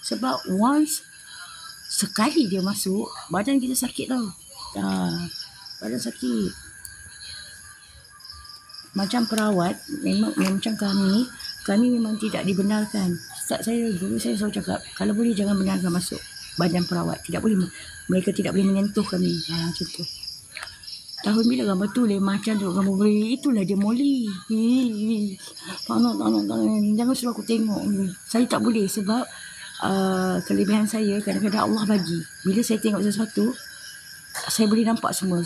Sebab once sekali dia masuk, badan kita sakit tau. Badan sakit. Macam perawat, macam kami memang tidak dibenarkan. Guru saya selalu cakap, kalau boleh jangan benarkan masuk badan perawat. Tidak boleh, mereka tidak boleh menyentuh kami. Macam tu. Tahun bila gambar tu macam tu, gambar boleh, itulah dia Molly. Tak nak. Jangan suruh aku tengok. Saya tak boleh sebab kelebihan saya kadang-kadang Allah bagi. Bila saya tengok sesuatu, saya boleh nampak semua.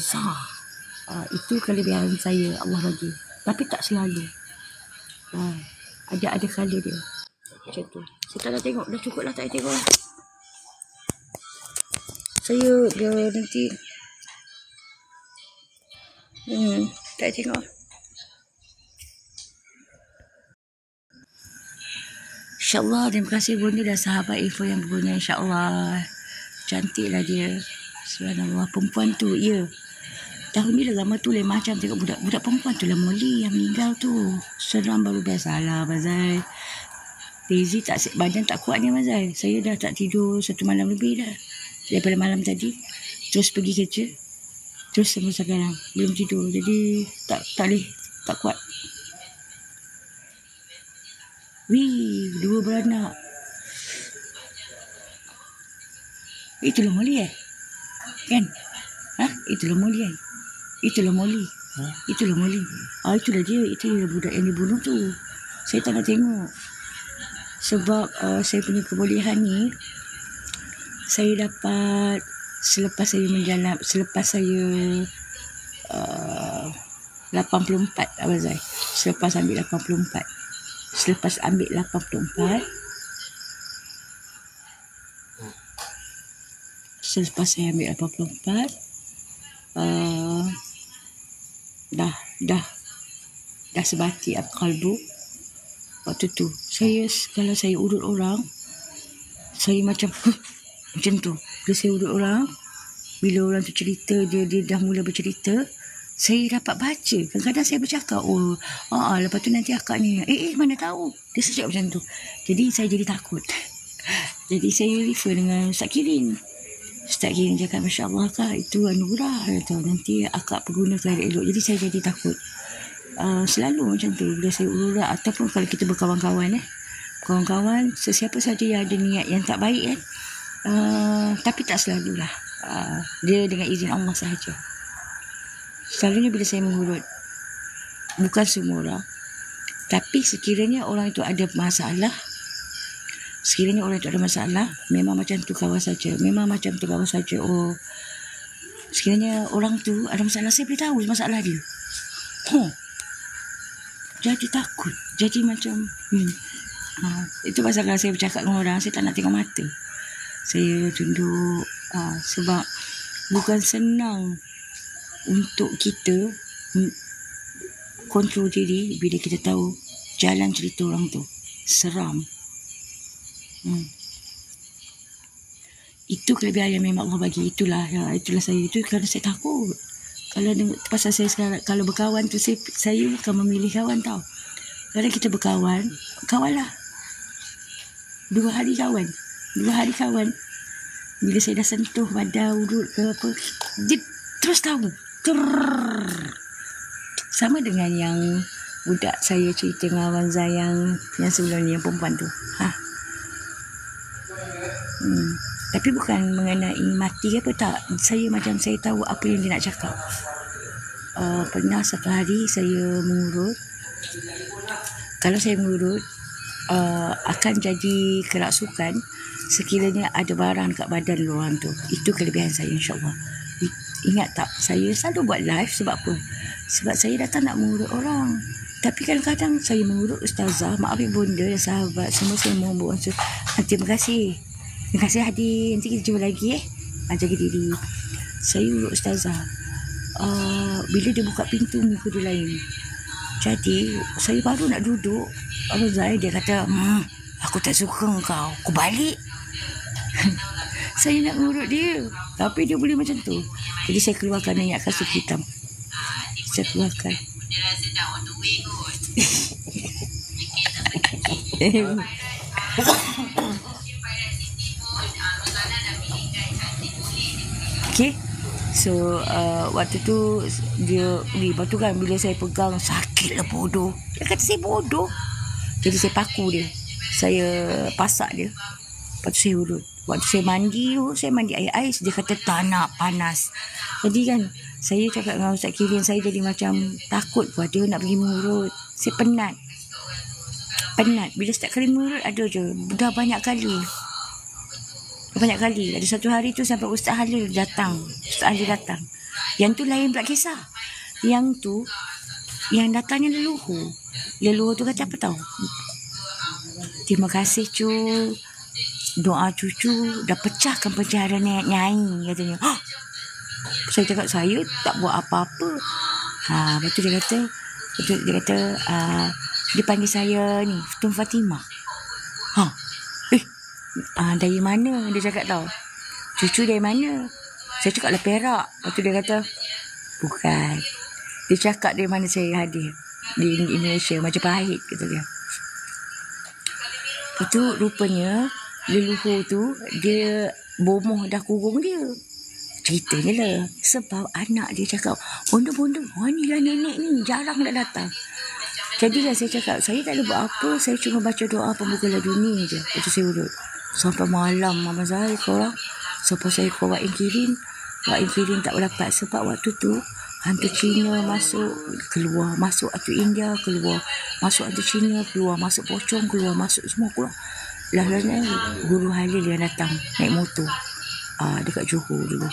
Itu kelebihan saya Allah bagi. Tapi tak selalu. Ada kala dia. Macam tu. Saya tak nak tengok. Dah cukup lah, tak nak tengok lah. Saya dia nanti tak nak tengok. InsyaAllah. Terima kasih Bunda dan sahabat info yang berguna. InsyaAllah. Cantiklah dia. Subhanallah. Perempuan tu, ya. Tahun bila gambar tu lain macam tengok budak perempuan tu lah Molly yang meninggal tu. Seram baru biasalah Bazai. Daisy badan tak kuat ni Bazai. Saya dah tak tidur 1 malam lebih dah. Daripada malam tadi. Terus pergi kerja. Terus sampai sekarang. Belum tidur. Jadi tak boleh. Tak kuat. Wih, 2 beranak. Itulah Molly kan? Itulah Molly kan? Itulah Molly. Itulah Molly. Itulah dia. Itulah budak yang dibunuh tu. Saya tak nak tengok. Sebab saya punya kebolehan ni, saya dapat selepas saya 84 Abang Zai. Selepas ambil 84. Selepas ambil 84, selepas saya ambil 84, dah sebati qalbu. Waktu tu kalau saya urut orang, saya macam tu. Bila saya urut orang, bila orang tu cerita, dia dah mula bercerita, saya dapat baca. Kadang-kadang saya bercakap, lepas tu nanti akak ni, mana tahu. Dia cakap macam tu. Jadi saya jadi takut. Jadi saya refer dengan Ustaz Kirin. Ustaz Kirin cakap, Masya Allah Kak, itu anugerah. Nanti akak pergunakan elok. Jadi saya jadi takut. Selalu macam tu. Bila saya urat, ataupun kalau kita berkawan-kawan. Kawan-kawan, sesiapa saja yang ada niat yang tak baik tapi tak selalulah. Dia dengan izin Allah sahaja. Selalunya bila saya mengurut, bukan semua orang, tapi sekiranya orang itu ada masalah, memang macam tu kawal saja. Sekiranya orang tu ada masalah, saya boleh tahu masalah dia. Jadi takut. Jadi macam itu pasal kalau saya bercakap dengan orang, saya tak nak tengok mata. Saya tunduk. Sebab bukan senang untuk kita kontrol diri bila kita tahu jalan cerita orang tu seram. Itu kelebihan yang memang Allah bagi. Itulah saya. Itu kerana saya takut. Kalau pasal saya sekarang, kalau berkawan tu saya bukan memilih kawan tau. Kadang kita berkawan, kawanlah 2 hari kawan. Bila saya dah sentuh badan, urut ke apa, dia terus tahu. Sama dengan yang budak saya cerita dengan Abang Zai yang sebelum ni, yang perempuan tu. Tapi bukan mengenai mati apa tak. Saya tahu apa yang dia nak cakap. Pernah satu hari saya mengurut, kalau saya mengurut, akan jadi kerasukan sekiranya ada barang kat badan orang tu. Itu kelebihan saya, insyaAllah. Ingat tak, saya selalu buat live sebab apa? Sebab saya datang nak mengurut orang. Tapi kadang-kadang saya mengurut ustazah, mak ayah bunda dan sahabat, semua saya mohon. Terima kasih. Terima kasih Hadi. Nanti kita jumpa lagi jaga diri. Saya urut ustazah. Bila dia buka pintu, muka dia lain. Jadi saya baru nak duduk, Abang Zai dia kata, aku tak suka kau, aku balik. Saya nak mengurut dia, tapi dia boleh macam tu. Jadi saya keluarkan minyak kasut hitam. Saya keluarkan. Okay. So waktu tu dia ni, lepas tu kan bila saya pegang, sakitlah bodoh. Dia kata saya bodoh. Jadi saya paku dia, saya pasak dia. Lepas tu saya urut. Waktu saya mandi air-air, dia kata tak nak, panas. Jadi kan saya cakap dengan Ustaz Kirin, saya jadi macam takut pada nak pergi mengurut. Saya penat. Bila setiap kali mengurut ada je, dah banyak kali. Ada satu hari tu sampai Ustaz Halil datang. Yang tu lain pula kisah. Yang tu, yang datangnya leluhur. Leluhur tu kata apa tahu? Terima kasih cu, doa cucu dah pecahkan pencaharian Nyai, katanya. Saya cakap saya tak buat apa-apa. Lepas tu dia kata dia panggil saya ni Tun Fatimah. Dari mana? Dia cakap tahu. Cucu dari mana? Saya cakap lah Perak. Lepas tu dia kata bukan. Dia cakap dari mana saya hadir di Indonesia, Majapahit, kata dia. Lepas tu rupanya leluhur tu dia bomoh dah kurung dia. Ceritanya lah, sebab anak dia cakap, bunda-bunda, ni lah nenek ni, jarang nak datang. Jadi lah saya cakap, saya tak ada buat apa, saya cuma baca doa pembuka dunia je. Lepas tu saya urut. Sampai malam Mama Zahir korang. Sampai saya call Wak Kirin tak dapat. Sebab waktu tu hantu Cina masuk, keluar, masuk hantu India, keluar, masuk hantu Cina, keluar, masuk pocong, keluar, masuk semua keluar. Lalu Guru Halil yang datang naik motor dekat Johor dulu.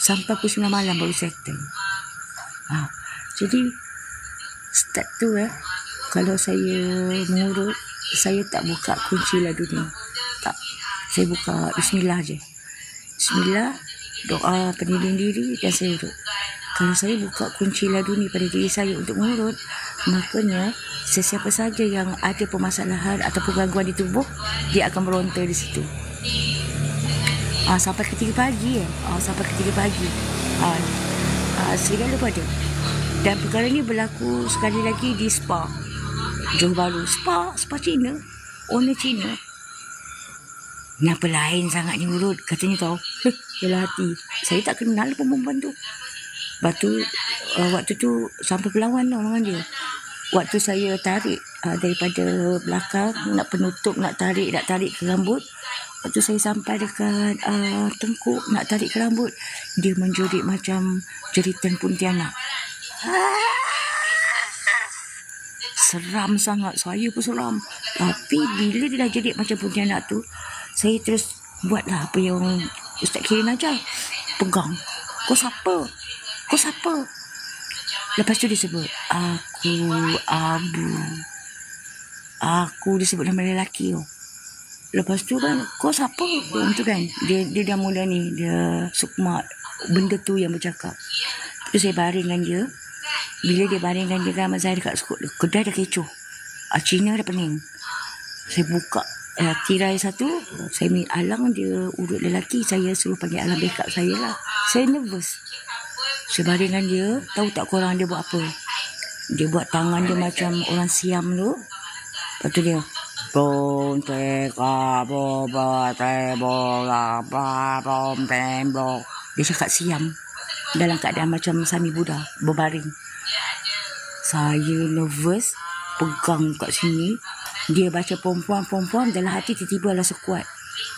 Sampai pukul 9 malam baru settle. Jadi start tu kalau saya mengurut, saya tak buka kunci dunia. Tak. Saya buka bismillah je. Bismillah, doa pendinding diri dan saya urut. Kalau saya buka kunci laduni pada diri saya untuk mengurut, makanya sesiapa saja yang ada permasalahan ataupun gangguan di tubuh, dia akan meronta di situ. Sampai ke 3 pagi. Segala pada. Dan perkara ni berlaku sekali lagi di spa Johor Bahru. Spa Cina, owner Cina. Kenapa lain sangat ni urut? Katanya tahu. Dalam hati, saya tak kenal perempuan tu. Lepas tu waktu tu sampai berlawan dengan dia. Waktu saya tarik daripada belakang, nak penutup, nak tarik ke rambut. Waktu saya sampai dekat tengkuk, nak tarik ke rambut, dia menjerit macam jeritan Pontianak. Seram sangat. Saya pun seram. Tapi bila dia dah jerit macam Pontianak tu, saya terus buatlah apa yang Ustaz Kirin ajar. Pegang. Kau siapa? Lepas tu dia sebut, aku Abu. Aku disebut nama lelaki. Lepas tu kan, kau siapa? Macam tu kan. Dia dah mula ni, dia sukma benda tu yang bercakap. Tu saya baringkan dia. Bila dia baringkan dia kan, Zahir dekat kedai dah kecoh. Cina dah pening. Saya buka tirai satu, saya alang dia urut lelaki, saya suruh panggil alang backup saya lah. Saya nervous. Saya baringkan dia, tahu tak korang dia buat apa? Dia buat tangan dia macam orang siam tu. Lepas tu dia dia cakap siam dalam keadaan macam Sami Buddha berbaring. Saya nervous, pegang kat sini. Dia baca perempuan dalam hati tiba-tiba lah sekuat.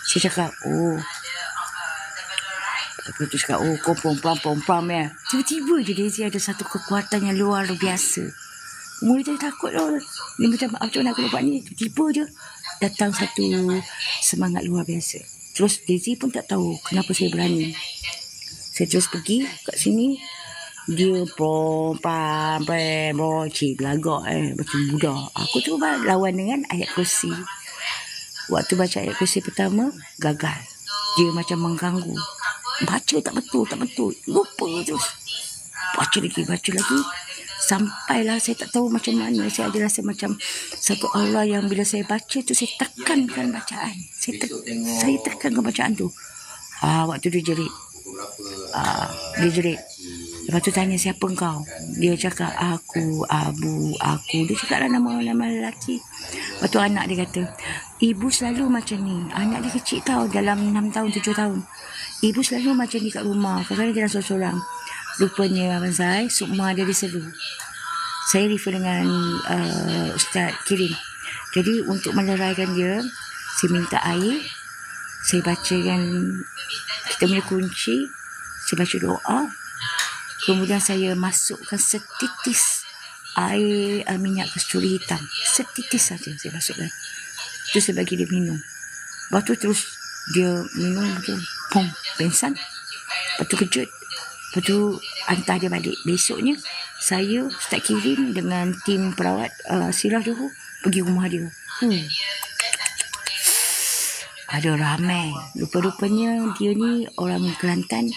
Saya cakap, kau perempuan ya. Tiba-tiba je dia ada satu kekuatan yang luar biasa. Mula tadi takut lah. Dia macam mana aku buat ni. Tiba je datang satu semangat luar biasa. Terus Daisy pun tak tahu kenapa saya berani. Saya terus pergi kat sini. Dia belagak macam budak. Aku tu lawan dengan ayat kursi. Waktu baca ayat kursi pertama, gagal. Dia macam mengganggu. Baca tak betul. Lupa terus. Baca lagi. Sampailah saya tak tahu macam mana. Saya ada rasa macam satu Allah yang bila saya baca tu, saya tekankan bacaan. Saya tekankan bacaan tu. Waktu dia jerit. Dia jerit. Lepas tu tanya, siapa engkau? Dia cakap, aku, Abu, aku. Dia cakap lah nama lelaki. Lepas tu anak dia kata, ibu selalu macam ni. Anak dia kecil tau, dalam 6 tahun, 7 tahun. Ibu selalu macam ni kat rumah. Kadang-kadang dia dah seorang. Rupanya Abang Zai, sukma dia diseru. Saya refer dengan Ustaz Kirim. Jadi untuk meleraikan dia, saya minta air. Saya bacakan, kita punya kunci. Saya baca doa. Kemudian saya masukkan setitis air minyak kasturi hitam. Setitis saja saya masukkan. Terus saya bagi dia minum. Lepas tu terus dia minum betul. Pum, pingsan. Lepas tu kejut. Lepas tu hantar dia balik. Besoknya saya start kirim dengan tim perawat Sirah Johor pergi rumah dia. Ada ramai. Rupa-rupanya dia ni orang Kelantan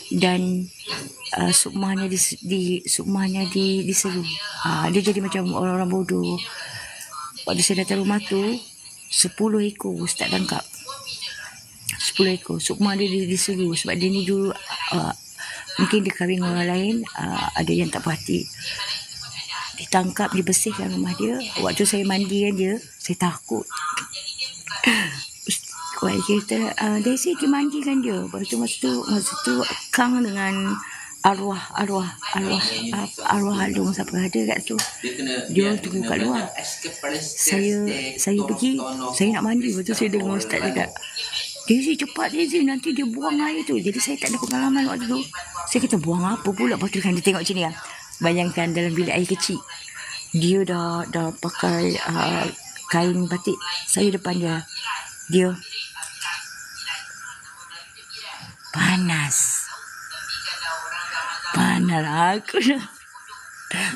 dan sukmanya diseru. Dia jadi macam orang-orang bodoh. Waktu saya datang rumah tu 10 ekor Ustaz tangkap. 10 ekor. Sukma dia diseru sebab dia ni dulu mungkin dia kahwin dengan orang lain, ada yang tak berhati. Ditangkap, dibersihkan rumah dia. Waktu saya mandikan dia, saya takut. Kuat kita Daisy pergi mandikan dia. Lepas tu masa tu Kang dengan arwah Alung siapa ada kat tu. Dia tunggu kat luar. Saya pergi, saya nak mandi. Lepas tu saya dengar Ustaz cakap, Daisy cepat Daisy, nanti dia buang air tu. Jadi saya tak ada pengalaman waktu tu. Saya kata buang apa pula. Lepas tu kan dia tengok macam ni lah. Bayangkan dalam bilik air kecil, dia dah pakai kain batik. Saya depan dia panas aku dah.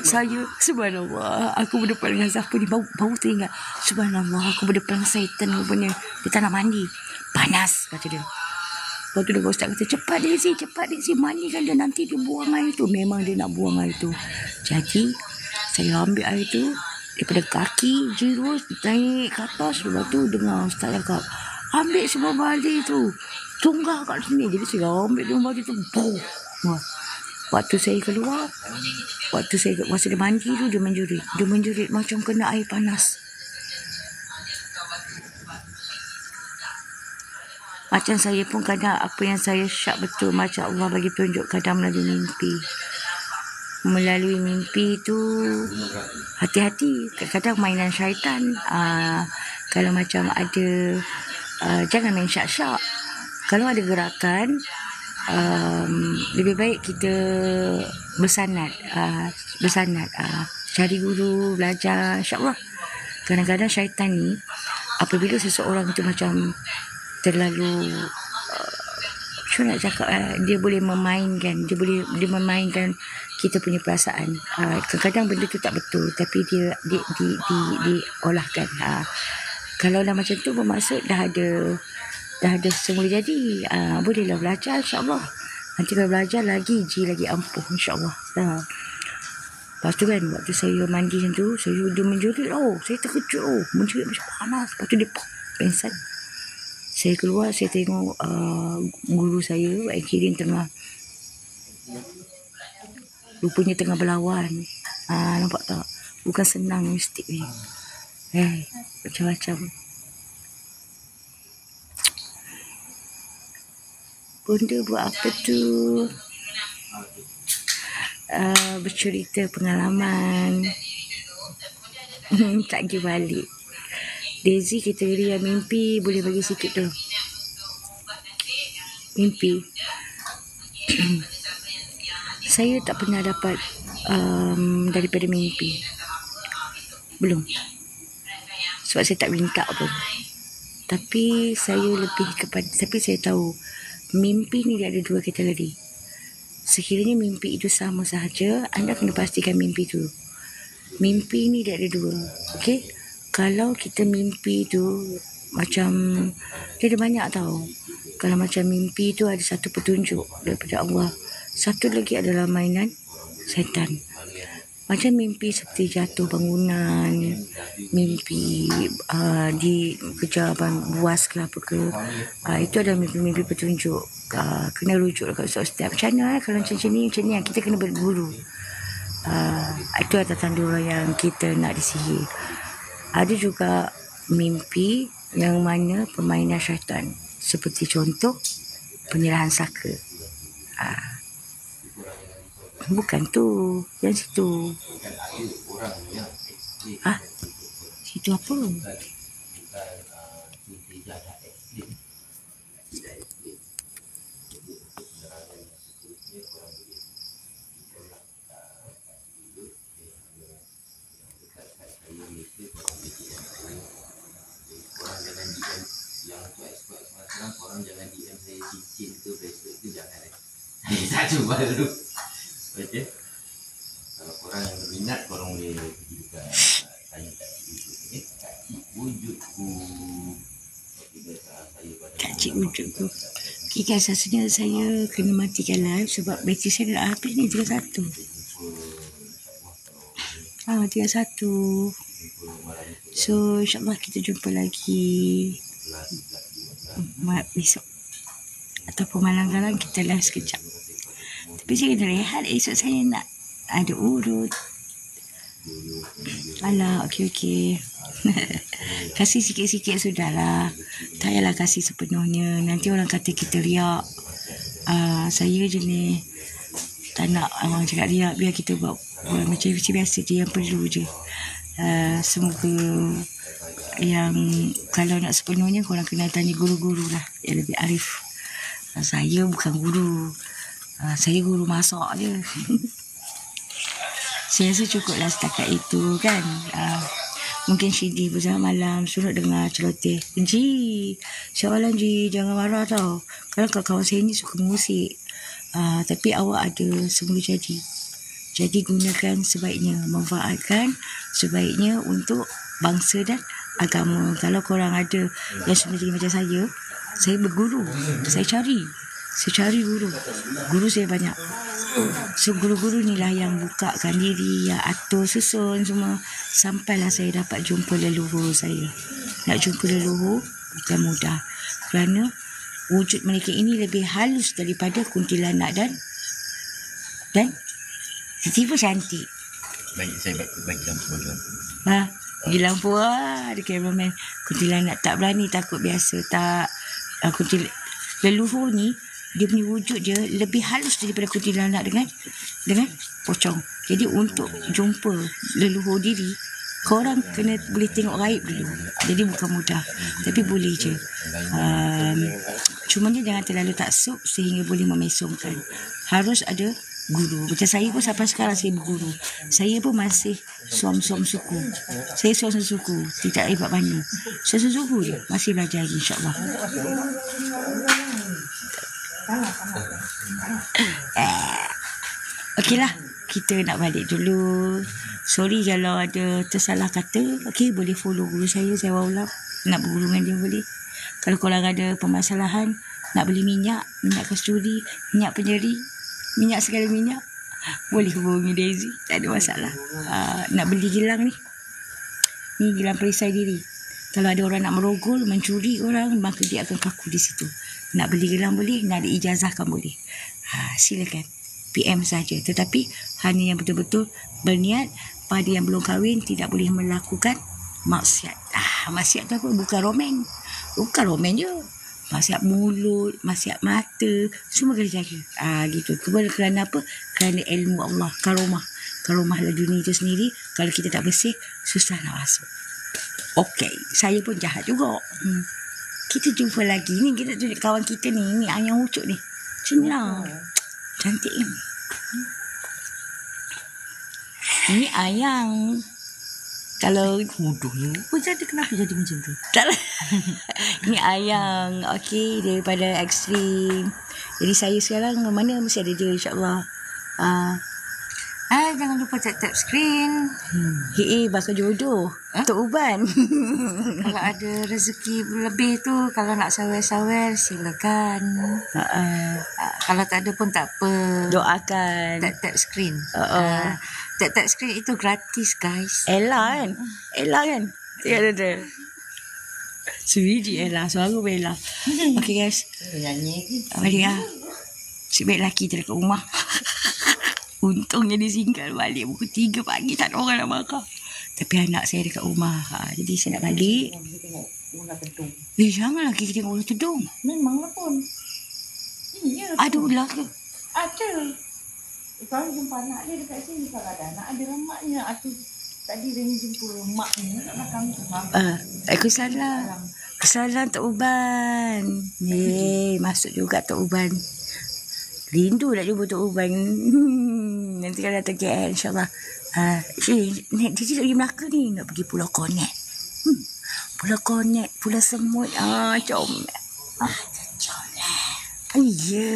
Saya subhanallah, aku berdepan dengan Zafar ni, bau teringat. Subhanallah, aku berdepan dengan syaitan rupanya. Dia tak nak mandi, panas kata dia. Lepas tu dia Ustaz kata, cepat Daisy mandikan dia, nanti dia buang air tu. Memang dia nak buang air tu. Jadi saya ambil air tu daripada kaki jirus naik ke atas. Lepas tu dengar Ustaz cakap, ambil semua balik tu, tunggah kat sini. Jadi saya ambil dia balik tu. Waktu saya keluar, masa dia mandi tu, dia menjerit macam kena air panas. Macam saya pun kadang apa yang saya syak betul, macam Allah bagi tunjuk kadang melalui mimpi tu. Hati-hati, kadang-kadang mainan syaitan. Kalau macam ada, jangan main syak-syak. Kalau ada gerakan, lebih baik kita bersanad, cari guru, belajar, insyaAllah. Kadang-kadang syaitan ni, apabila seseorang itu macam terlalu macam nak cakap, dia boleh memainkan, dia memainkan kita punya perasaan. Kadang-kadang benda tu tak betul, tapi dia diolahkan. Kalau dah macam tu bermaksud dah ada semula jadi. Bolehlah belajar insyaAllah. Nanti kalau belajar lagi ampuh insyaAllah. Lepas tu kan, waktu saya mandi macam tu, dia menjerit. Saya terkejut. Menjerit macam panas. Lepas tu dia pingsan. Saya keluar, saya tengok guru saya, Pak Kirin tengah, rupanya tengah berlawan. Nampak tak? Bukan senang mistik ni. Macam-macam. Bunda buat apa tu? Bercerita pengalaman. Tak pergi balik. Daisy kategori yang mimpi, boleh bagi sikit tu. Mimpi. Saya tak pernah dapat daripada mimpi. Belum. Sebab saya tak minta pun. Tapi saya lebih kepada, tapi saya tahu mimpi ni dia ada dua kategori. Sekiranya mimpi itu sama sahaja, anda kena pastikan mimpi itu. Mimpi ni dia ada dua. Okey? Kalau kita mimpi tu macam, dia ada banyak tau. Kalau macam mimpi tu ada satu petunjuk daripada Allah, satu lagi adalah mainan syaitan. Macam mimpi seperti jatuh bangunan, mimpi di kejar buas ke apa ke, itu adalah mimpi-mimpi petunjuk. Kena rujuk dekat ustaz. Macam mana kalau macam ni, kita kena berguru. Itu adalah tanda orang yang kita nak disihir. Ada juga mimpi yang mana permainan syaitan, seperti contoh penyerahan saka. Bukan tu, yang situ. Situ apa? Korang jangan DM saya cincin ke bracelet ke, jangan. Saya cuba dulu. Okey. Kalau korang yang berminat, korang boleh pergi dekat tanya kat YouTube. Okey. Kak Cik Wujudku. Kak Cik Wujudku. Okay guys, rasanya saya kena matikan live sebab bateri saya dah habis ni, 31. 31. So insyaAllah kita jumpa lagi besok ataupun malam-malam kita live sekejap. Tapi saya kena rehat, esok saya nak ada urut. Alah, okey. Kasih sikit-sikit sudahlah. Tak payahlah kasih sepenuhnya. Nanti orang kata kita riak. Saya je ni tak nak orang cakap riak. Biar kita buat macam biasa je, yang perlu je. Semoga yang kalau nak sepenuhnya korang kena tanya guru-guru lah yang lebih arif. Saya bukan guru. Saya guru masak je. Saya rasa cukup lah setakat itu kan. Mungkin Syidi bersama malam suruh dengar celoteh. Ji, soalan Ji, jangan marah tau. Kalau kawan saya ni suka musik. Tapi awak ada semula jadi. Jadi gunakan sebaiknya, manfaatkan sebaiknya untuk bangsa dan agama. Kalau korang ada yang sebenarnya macam saya berguru. Saya cari guru. Guru saya banyak. So guru-guru ni lah yang bukakan diri, yang atur susun semua. Sampailah saya dapat jumpa leluhur saya. Nak jumpa leluhur bukan mudah. Kerana wujud mereka ini lebih halus daripada kuntilanak dan tiba cantik. Baik, saya bagi lampu. Pergi lampu ada cameraman. Kuntilanak tak berani, takut biasa. Tak leluhur ni dia punya wujud je lebih halus daripada kuntilanak dengan pocong. Jadi untuk jumpa leluhur diri, korang kena boleh tengok gaib dulu. Jadi bukan mudah, tapi boleh je. Cumanya jangan terlalu taksub sehingga boleh memesongkan. Harus ada guru. Macam saya pun sampai sekarang saya berguru. Saya pun masih suam-suam suku. Saya suam suku, tidak hebat banyak. Suam suku je, masih belajar lagi insyaAllah. Okeylah, kita nak balik dulu. Sorry kalau ada tersalah kata. Okey, boleh follow guru saya ulang. Nak berguru dengan dia boleh. Kalau korang ada permasalahan, nak beli minyak kasturi, minyak penjeri, minyak segala minyak, boleh hubungi Daisy, tak ada masalah. Nak beli gelang ni gelang perisai diri. Kalau ada orang nak merogol, mencuri orang, maka dia akan kaku di situ. Nak beli gelang boleh, nak diijazahkan boleh. Silakan PM saja. Tetapi hanya yang betul-betul berniat pada yang belum kahwin tidak boleh melakukan maksiat. Maksiat tu apa? Bukan romen je. Maksiat mulut, maksiat mata, semua kena jaga. Gitu. Kerana apa? Kerana ilmu Allah, karomah lah dunia itu sendiri. Kalau kita tak bersih, susah nak masuk. Okey, saya pun jahat juga. Kita jumpa lagi. Ni kita tunjuk kawan kita ni ayam ucuk ni. Macam ni lah. Cantik ni. Ini ayam. Kalau bodohnya jadi kenapa jadi macam tu? Tak lah. Ni Ayang. Okey, daripada Ekstrim. Jadi saya sekarang mana mesti ada dia, insyaAllah. Jangan lupa tap screen. Bakal jodoh. Tok Uban. Kalau ada rezeki lebih tu, kalau nak sawer-sawer silakan. Kalau tak ada pun tak apa. Doakan. Tap screen. Tap screen itu gratis guys. Ella kan? Tengok ada. Suji Ella. Suara Bella. Okay guys. Nyanyi lagi. Balik lah. Si baik lelaki tu dekat rumah. Untungnya dia singgah balik pukul 3 pagi. Tak ada orang nak makan. Tapi anak saya dekat rumah. Jadi saya nak balik. Tengok ular kentung. Janganlah kita tengok ular tudung. Memanglah pun. Iya. Ada ular ke? Ada. Kalau jumpa anak dia dekat sini, kalau ada anak ada lemaknya. Tadi dia jumpa lemaknya kat belakang rumah. Aku salah. Kesalahan Tok Uban. Masuk juga Tok Uban. Rindu nak jumpa Tok Uban. Nanti kalau datang KL insyaAllah. Dia pergi Melaka ni. Nak pergi Pulau Konek. Pulau Konek. Pulau Semut. Comel. Comel. Ya.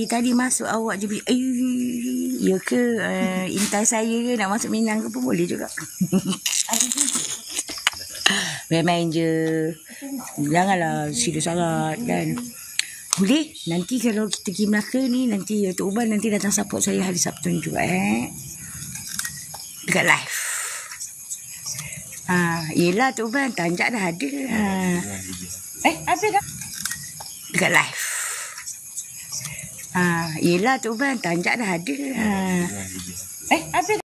Tadi masuk awak je. Ya ke? Intai saya ke nak masuk Minang ke pun boleh juga. Main-main je. Janganlah serius sangat kan. Boleh. Nanti kalau kita pergi Melaka ni, nanti Tok Uban nanti datang support saya hari Sabtu ni juga dekat live. Yelah Tok Uban, tanjak dah ada. Habis dah. Dekat live. Yelah Tok Uban, tanjak dah ada. Habis dah.